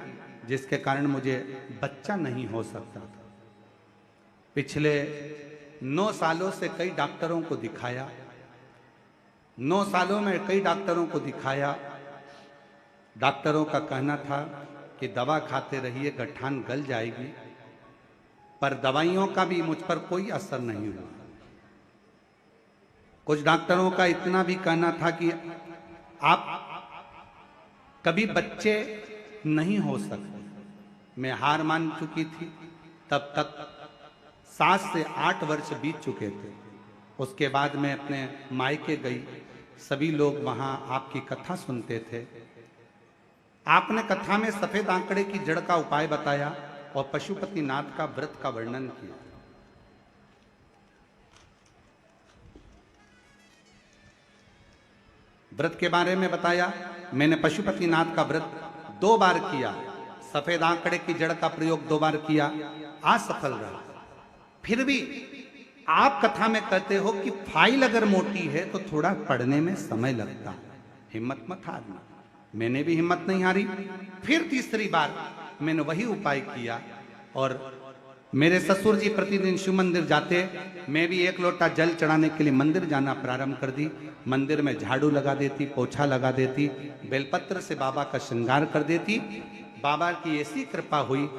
A: जिसके कारण मुझे बच्चा नहीं हो सकता था। पिछले 9 सालों से कई डॉक्टरों को दिखाया, 9 सालों में कई डॉक्टरों को दिखाया। डॉक्टरों का कहना था कि दवा खाते रहिए, गठान गल जाएगी, पर दवाइयों का भी मुझ पर कोई असर नहीं हुआ। कुछ डॉक्टरों का इतना भी कहना था कि आप कभी बच्चे नहीं हो सकते। मैं हार मान चुकी थी। तब तक 7 से 8 वर्ष बीत चुके थे। उसके बाद मैं अपने मायके गई। सभी लोग वहां आपकी कथा सुनते थे। आपने कथा में सफेद आंकड़े की जड़ का उपाय बताया और पशुपति नाथ का व्रत का वर्णन किया। व्रत के बारे में बताया। मैंने पशुपति नाथ का व्रत 2 बार किया। सफेद आंकड़े की जड़ का प्रयोग 2 बार किया, असफल रहा। फिर भी आप कथा में कहते हो कि फाइल अगर मोटी है तो थोड़ा पढ़ने में समय लगता है, हिम्मत मत हारना। मैंने भी हिम्मत नहीं हारी। फिर तीसरी बार मैंने वही उपाय किया और मेरे ससुर जी प्रतिदिन शिव मंदिर जाते, मैं भी 1 लोटा जल चढ़ाने के लिए मंदिर जाना प्रारंभ कर दी। मंदिर में झाड़ू लगा देती, पोछा लगा देती, बेलपत्र से बाबा का श्रृंगार कर देती। बाबा की ऐसी कृपा हुई।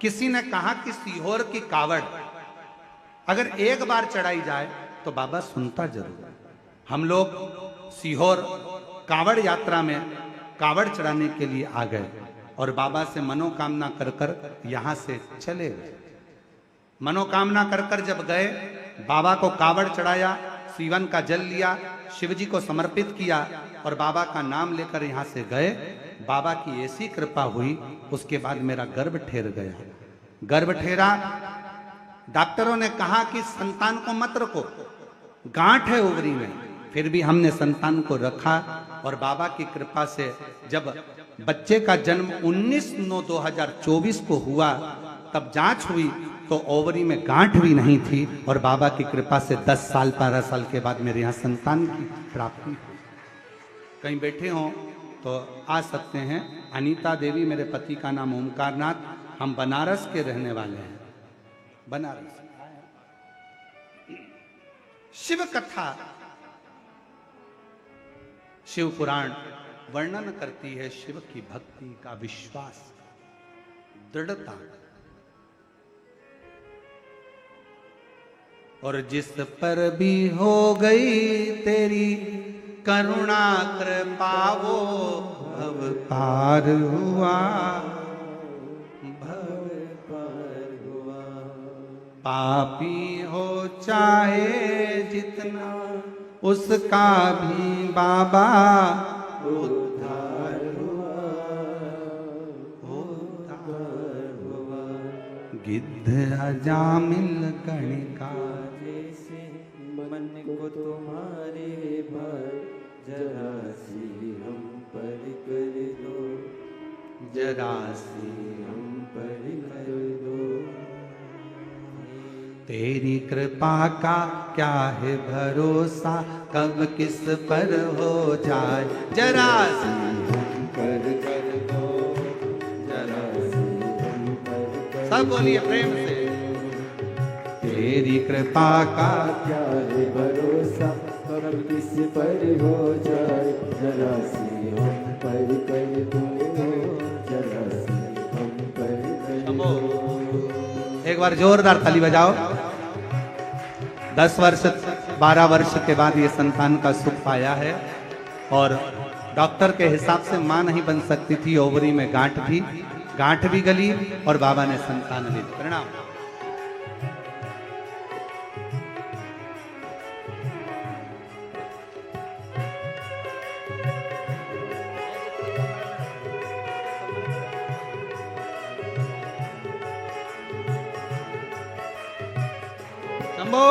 A: किसी ने कहा कि सीहोर की कावड़ अगर 1 बार चढ़ाई जाए तो बाबा सुनता जरूर। हम लोग सीहोर कावड़ यात्रा में कावड़ चढ़ाने के लिए आ गए और बाबा से मनोकामना कर कर यहां से चले गए। मनोकामना कर कर जब गए, बाबा को कावड़ चढ़ाया, सीवन का जल लिया, शिव जी को समर्पित किया और बाबा का नाम लेकर यहां से गए। बाबा की ऐसी कृपा हुई, उसके बाद मेरा गर्भ ठेर गया। गर्भ ठेरा, डॉक्टरों ने कहा कि संतान को मत रखो, गांठ है ओवरी में। फिर भी हमने संतान को रखा और बाबा की कृपा से जब बच्चे का जन्म 19/9/2024 को हुआ, तब जांच हुई तो ओवरी में गांठ भी नहीं थी और बाबा की कृपा से 10 साल 12 साल के बाद मेरे यहाँ संतान की प्राप्ति हुई। कहीं बैठे हो तो आ सकते हैं। अनीता देवी, मेरे पति का नाम ओमकार नाथ, हम बनारस के रहने वाले हैं। बनारस शिव कथा, शिव पुराण वर्णन करती है शिव की भक्ति का, विश्वास, दृढ़ता। और जिस पर भी हो गई तेरी करुणा कृपा वो भव पार हुआ, भव
B: पार हुआ।
A: पापी हो चाहे जितना उसका भी बाबा
B: उद्धार हुआ,
A: उद्धार हुआ। गिद्ध अजामिल गणिका
B: जैसे मन को तुम्हारे पर जरा सी हम पर कर दो,
A: जरा सी
B: हम पर कर दो।
A: तेरी कृपा का क्या है भरोसा, कब किस पर हो जाए जरा सी
B: हम पर कर दो, जरा सी हम पर कर।
A: सब बोलिए प्रेम से। तेरी कृपा का
B: क्या है भरोसा, कब किस पर हो जाए जरा सी हम पर कर दो, जरा सी हम पर कर दो।
A: एक बार जोरदार ताली बजाओ। 10 वर्ष 12 वर्ष के बाद ये संतान का सुख पाया है। और डॉक्टर के हिसाब से मां नहीं बन सकती थी, ओवरी में गांठ भी गली और बाबा ने संतान दी। प्रणाम। शंभो।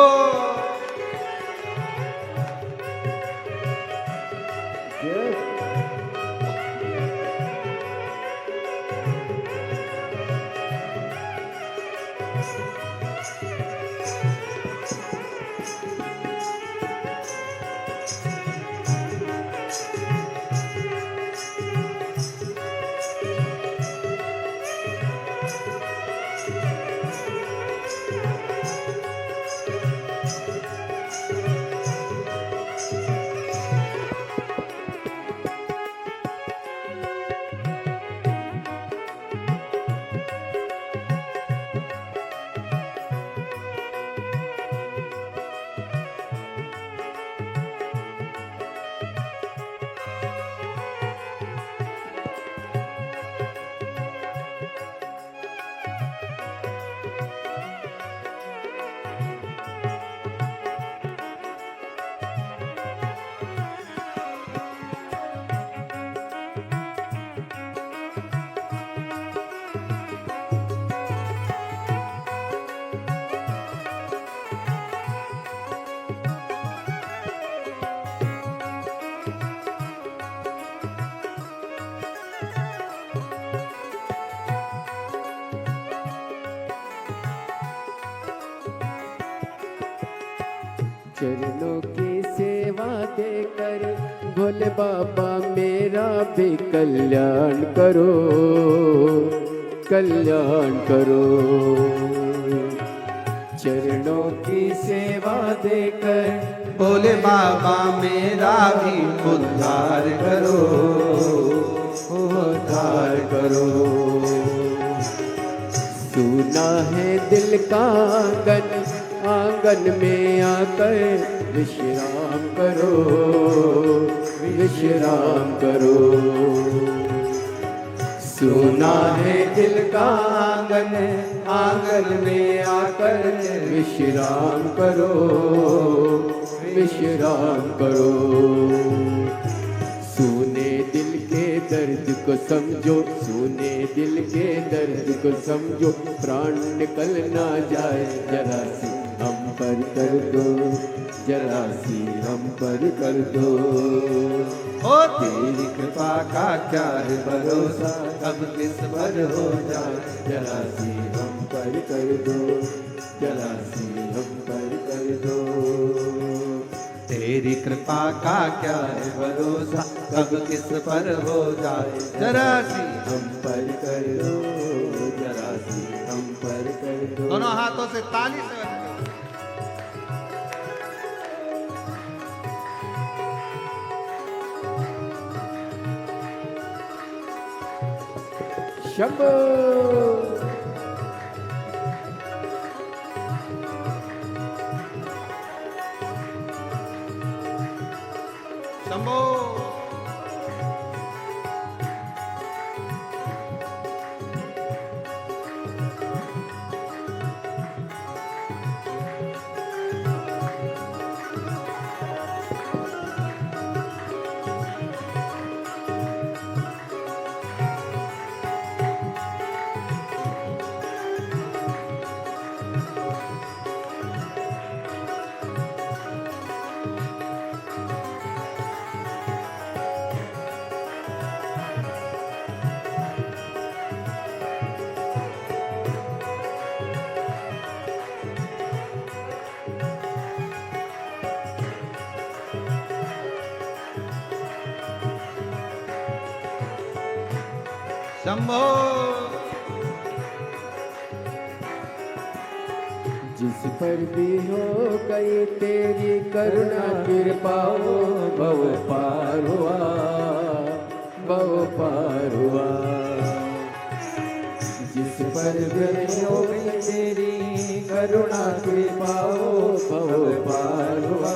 B: चरणों की सेवा देकर भोले बाबा मेरा भी कल्याण करो, कल्याण करो। चरणों की सेवा देकर
A: भोले बाबा मेरा भी उद्धार करो,
B: उद्धार करो। सुना है दिल का आंगन, आंगन में आकर विश्राम करो, विश्राम करो। सुना है दिल का आंगन, आंगन में आकर विश्राम करो, विश्राम करो। सुने दिल के दर्द को समझो, सुने दिल के दर्द को समझो। प्राण निकल ना जाए जरा सी हम पर कर दो, जरा सी हम पर कर दो।
A: ओ तेरी कृपा का क्या है भरोसा, कब किस पर हो जाए
B: जरा सी हम पर कर दो, जरा सी हम पर कर दो।
A: तेरी कृपा का क्या है भरोसा, कब किस पर हो जाए जरा सी
B: हम पर कर दो, जरा सी हम पर कर दो।
A: दोनों हाथों से ताली से
B: शंभो
A: शंभो शंभो
B: जिस पर भी हो गई तेरी करुणा कृपा हो भव पार हुआ भव पार हुआ जिस पर भी हो गई तेरी करुणा कृपा हो भव पार हुआ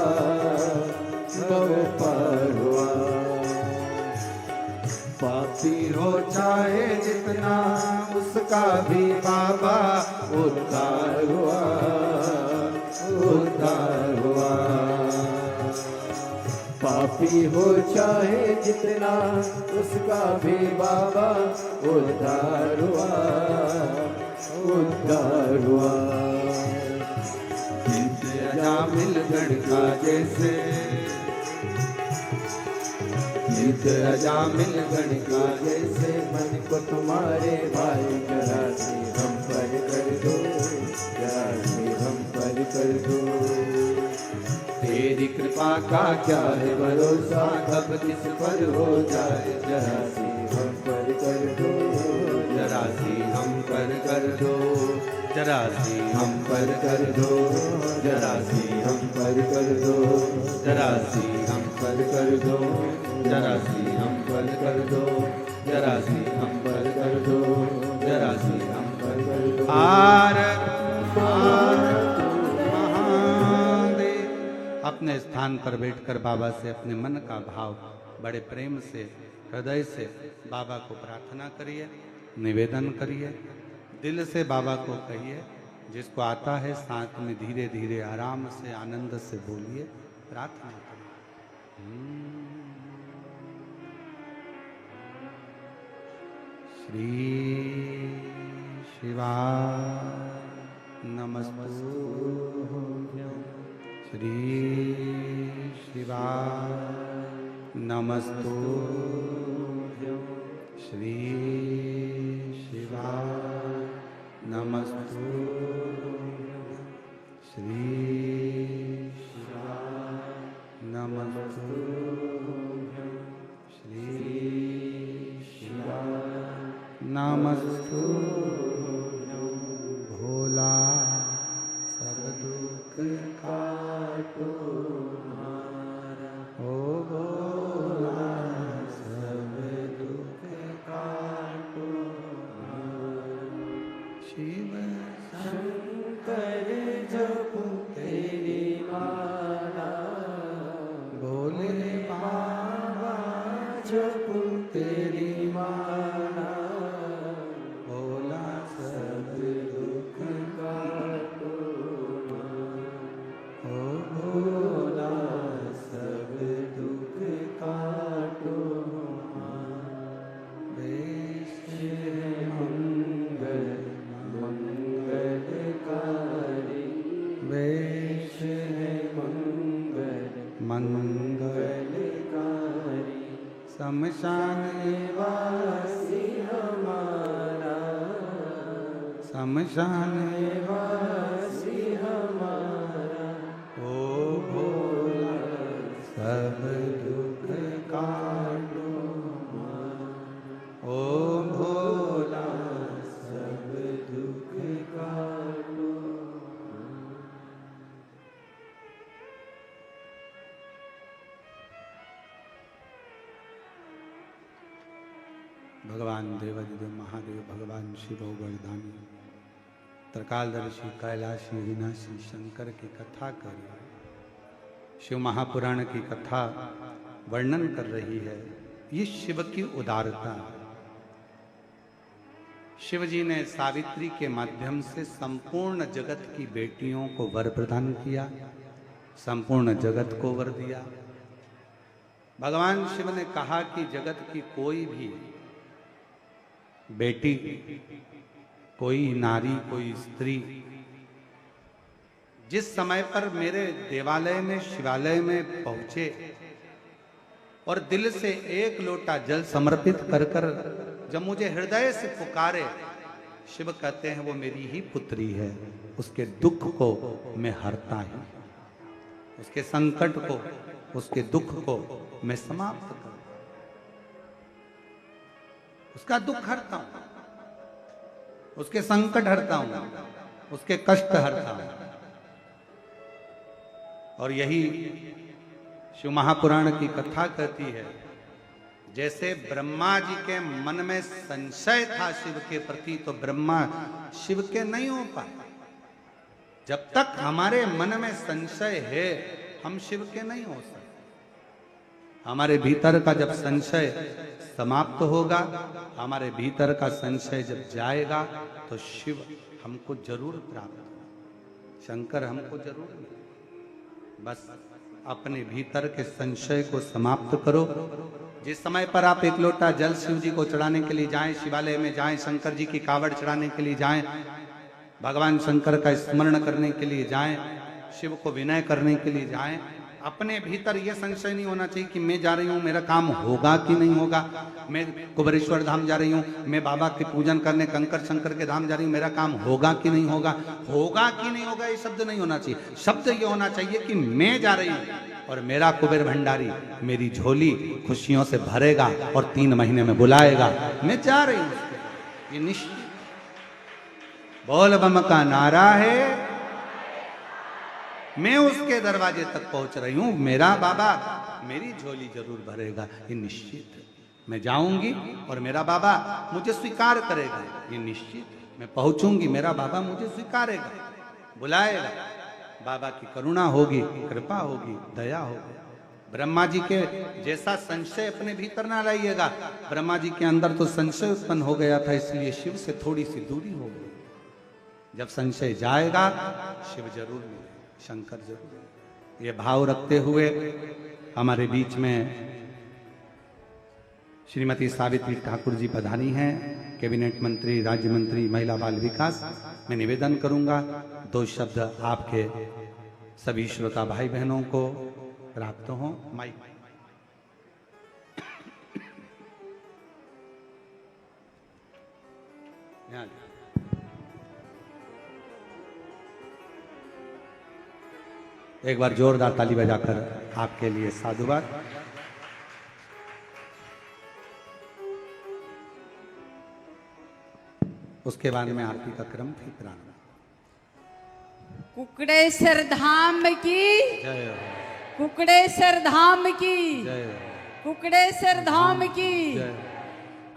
B: भव पार हुआ
A: पापी हो चाहे जितना उसका भी बाबा
B: उद्धार हुआ उद्धार हुआ पापी हो चाहे जितना उसका भी बाबा उद्धार हुआ उद्धार हुआ
A: जामिल गणका जैसे
B: जामिल गणका जैसे मन को तुम्हारे भाई जरा से हम पर कर दो जरा से हम पर कर दो तेरी कृपा का क्या है भरोसा कब किस पर हो जाए जरा से हम पर कर दो
A: जरा सी हम पर कर दो जरा सी
B: हम पर कर दो जरा सी हम पर कर दो
A: जरा सी
B: हम पर कर दो
A: जरा सी
B: हम पर कर दो
A: जरा सी
B: हम पर कर दो
A: जरा सी
B: हम पर कर दो
A: भारत महादेव। अपने स्थान पर बैठकर बाबा से अपने मन का भाव बड़े प्रेम से हृदय से बाबा को प्रार्थना करिए, निवेदन करिए, दिल से बाबा को कहिए। जिसको आता है साथ में धीरे धीरे आराम से आनंद से बोलिए, प्रार्थना करिए। श्री शिवा नमस्तुभ्यं श्री शिवा नमस्तुभ्यं श्री शिवा नमस्तुभ्यं श्री शिवा नमस्तुभ्यं श्री शिवा नमस्तुभ्यं भोला सब दुख काटो हमारा, ओ भोला सब दुख काटो हमारा। शिव शंकर जपो तेरी माला, भोले बाबा जपो तेरी माला, भोला सब दुख काटो हमारा, ओ भोला सब दुख काटो हमारा। वेश मंगल मंगलकारी, वेश है मंगल मंगलकारी, शमशान वासी हमारा, शमशान वासी हमारा, ओ भोला सब दुख काटो हमारा, ओ भोला सब दुख काटो। भगवान भगवान देवादिदेव महादेव भगवान शिव वरदानी त्रिकालदर्शी कैलाशी विनाशी शंकर की कथा कर रही है। शिव महापुराण की कथा वर्णन कर रही है। ये शिव की उदारता। शिव जी ने सावित्री के माध्यम से संपूर्ण जगत की बेटियों को वर प्रदान किया, संपूर्ण जगत को वर दिया। भगवान शिव ने कहा कि जगत की कोई भी बेटी, कोई नारी, कोई स्त्री जिस समय पर मेरे देवालय में, शिवालय में पहुंचे और दिल से एक लोटा जल समर्पित कर कर जब मुझे हृदय से पुकारे, शिव कहते हैं वो मेरी ही पुत्री है। उसके दुख को मैं हरता ही, उसके संकट को, उसके दुख को मैं समाप्त कर, उसका दुख हरता हूं, उसके संकट हरता हूं, उसके कष्ट हरता हूं। और यही शिव महापुराण की कथा कहती है, जैसे ब्रह्मा जी के मन में संशय था शिव के प्रति, तो ब्रह्मा शिव के नहीं हो पाए। जब तक हमारे मन में संशय है, हम शिव के नहीं हो सकते। हमारे भीतर का जब संशय समाप्त होगा, हमारे भीतर का संशय जब जाएगा, तो शिव हमको जरूर प्राप्त होगा, शंकर हमको जरूर मिलेगा। बस अपने भीतर के संशय को समाप्त करो। जिस समय पर आप एक लोटा जल शिव जी को चढ़ाने के लिए जाएं, शिवालय में जाएं, शंकर जी की कावड़ चढ़ाने के लिए जाएं, भगवान शंकर का स्मरण करने के लिए जाएं, शिव को विनय करने के लिए जाएं, अपने भीतर यह संशय नहीं होना चाहिए कि मैं जा रही हूं, मेरा काम होगा कि नहीं होगा। मैं कुबेरेश्वर धाम जा रही हूं, मैं बाबा के पूजन करने कंकर शंकर के धाम जा रही हूं, मेरा काम होगा कि नहीं होगा। होगा कि नहीं होगा ये शब्द नहीं होना चाहिए। शब्द ये होना चाहिए कि मैं जा रही हूं और मेरा कुबेर भंडारी मेरी झोली खुशियों से भरेगा और 3 महीने में बुलाएगा। मैं जा रही हूं, ये निश्चित। बोल बम का नारा है, मैं उसके दरवाजे तक पहुंच रही हूं, मेरा बाबा मेरी झोली जरूर भरेगा, ये निश्चित है। मैं जाऊंगी और मेरा बाबा मुझे स्वीकार करेगा, ये निश्चित है। मैं पहुंचूंगी, मेरा बाबा मुझे स्वीकारेगा, बुलाएगा। बाबा की करुणा होगी, कृपा होगी, दया होगी। ब्रह्मा जी के जैसा संशय अपने भीतर ना लाइएगा। ब्रह्मा जी के अंदर तो संशय उत्पन्न हो गया था, इसलिए शिव से थोड़ी सी दूरी हो गई। जब संशय जाएगा, शिव जरूर मिलेगा, शंकर जरूर। ये भाव रखते हुए हमारे बीच में श्रीमती सावित्री ठाकुर जी पधारी हैं, कैबिनेट मंत्री, राज्य मंत्री महिला बाल विकास। मैं निवेदन करूंगा 2 शब्द आपके सभी श्रोता भाई बहनों को प्राप्त हो। माइक एक बार जोरदार ताली बजाकर आपके लिए साधुवाद। उसके बाद में आरती का क्रम फिर प्रारंभ।
C: कुकड़ेश्वर धाम की
A: जय हो,
C: कुकड़ेश्वर धाम की
A: जय हो,
C: कुकड़ेश्वर धाम की
A: जय हो,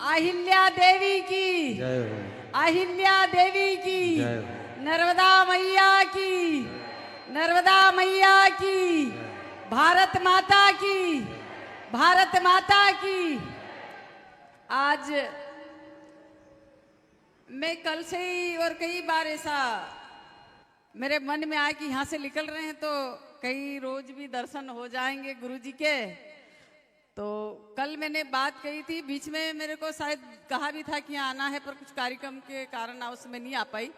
C: अहिल्या देवी की
A: जय हो,
C: अहिल्या देवी की
A: जय हो,
C: नर्मदा मैया की, नर्मदा मैया की, भारत माता की, भारत माता की। आज मैं कल से ही और कई बार ऐसा मेरे मन में आया कि यहाँ से निकल रहे हैं तो कई रोज भी दर्शन हो जाएंगे गुरु जी के। तो कल मैंने बात कही थी, बीच में मेरे को शायद कहा भी था कि आना है, पर कुछ कार्यक्रम के कारण उसमें नहीं आ पाई।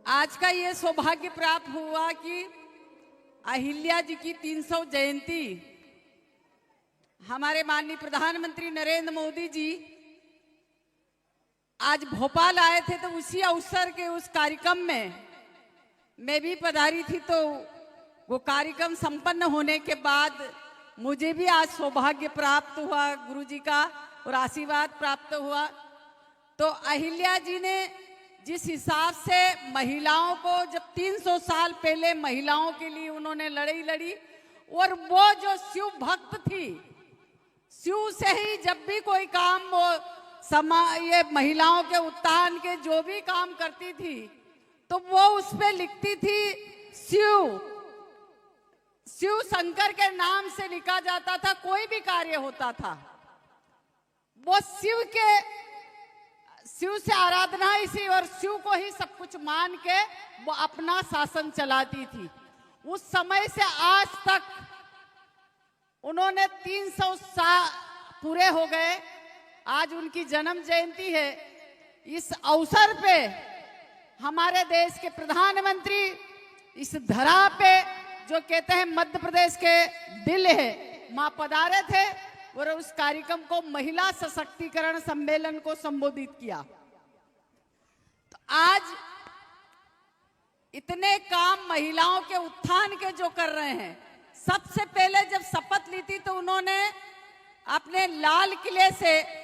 C: आज का ये सौभाग्य प्राप्त हुआ कि अहिल्या जी की 300 जयंती हमारे माननीय प्रधानमंत्री नरेंद्र मोदी जी आज भोपाल आए थे, तो उसी अवसर के उस कार्यक्रम में मैं भी पधारी थी। तो वो कार्यक्रम संपन्न होने के बाद मुझे भी आज सौभाग्य प्राप्त हुआ गुरु जी का और आशीर्वाद प्राप्त हुआ। तो अहिल्या जी ने जिस हिसाब से महिलाओं को, जब 300 साल पहले महिलाओं के लिए उन्होंने लड़ाई लड़ी, और वो जो शिव भक्त थी, शिव से ही जब भी कोई काम वो ये महिलाओं के उत्थान के जो भी काम करती थी, तो वो उस पे लिखती थी शिव शंकर के नाम से लिखा जाता था। कोई भी कार्य होता था वो शिव से आराधना इसी और शिव को ही सब कुछ मान के वो अपना शासन चलाती थी। उस समय से आज तक उन्होंने 300 साल पूरे हो गए। आज उनकी जन्म जयंती है। इस अवसर पे हमारे देश के प्रधानमंत्री इस धरा पे, जो कहते हैं मध्य प्रदेश के दिल है, मां पधारे थे और उस कार्यक्रम को महिला सशक्तिकरण सम्मेलन को संबोधित किया। तो आज इतने काम महिलाओं के उत्थान के जो कर रहे हैं, सबसे पहले जब शपथ ली थी तो उन्होंने अपने लाल किले से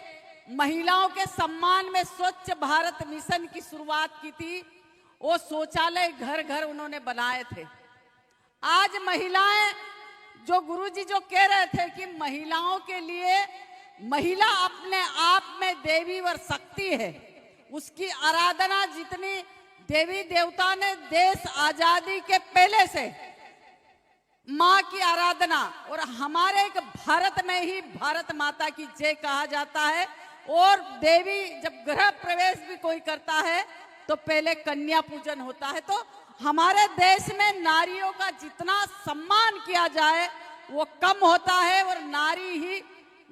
C: महिलाओं के सम्मान में स्वच्छ भारत मिशन की शुरुआत की थी। वो शौचालय घर घर उन्होंने बनाए थे। आज महिलाएं, जो गुरुजी जो कह रहे थे कि महिलाओं के लिए महिला अपने आप में देवी और शक्ति है, उसकी आराधना जितनी देवी देवता ने देश आजादी के पहले से माँ की आराधना, और हमारे एक भारत में ही भारत माता की जय कहा जाता है। और देवी जब गृह प्रवेश भी कोई करता है तो पहले कन्या पूजन होता है। तो हमारे देश में नारियों का जितना सम्मान किया जाए वो कम होता है, और नारी ही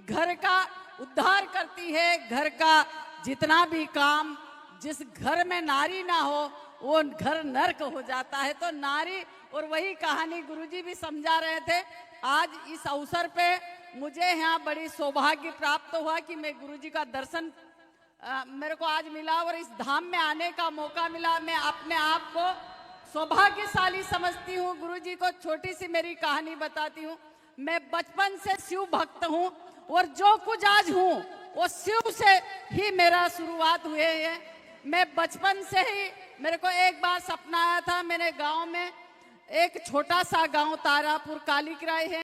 C: घर का उद्धार करती है। घर का जितना भी काम, जिस घर में नारी ना हो वो घर नरक हो जाता है। तो नारी, और वही कहानी गुरुजी भी समझा रहे थे। आज इस अवसर पे मुझे यहाँ बड़ी सौभाग्य प्राप्त हुआ कि मैं गुरुजी का दर्शन मेरे को आज मिला और इस धाम में आने का मौका मिला। मैं अपने आप को सौभाग्यशाली समझती हूँ। गुरुजी को छोटी सी मेरी कहानी बताती हूँ। मैं बचपन से शिव भक्त हूँ और जो कुछ आज हूँ वो शिव से ही मेरा शुरुआत हुए है। मैं बचपन से ही, मेरे को एक बार सपना आया था। मेरे गांव में एक छोटा सा गांव तारापुर कालीकिराय है,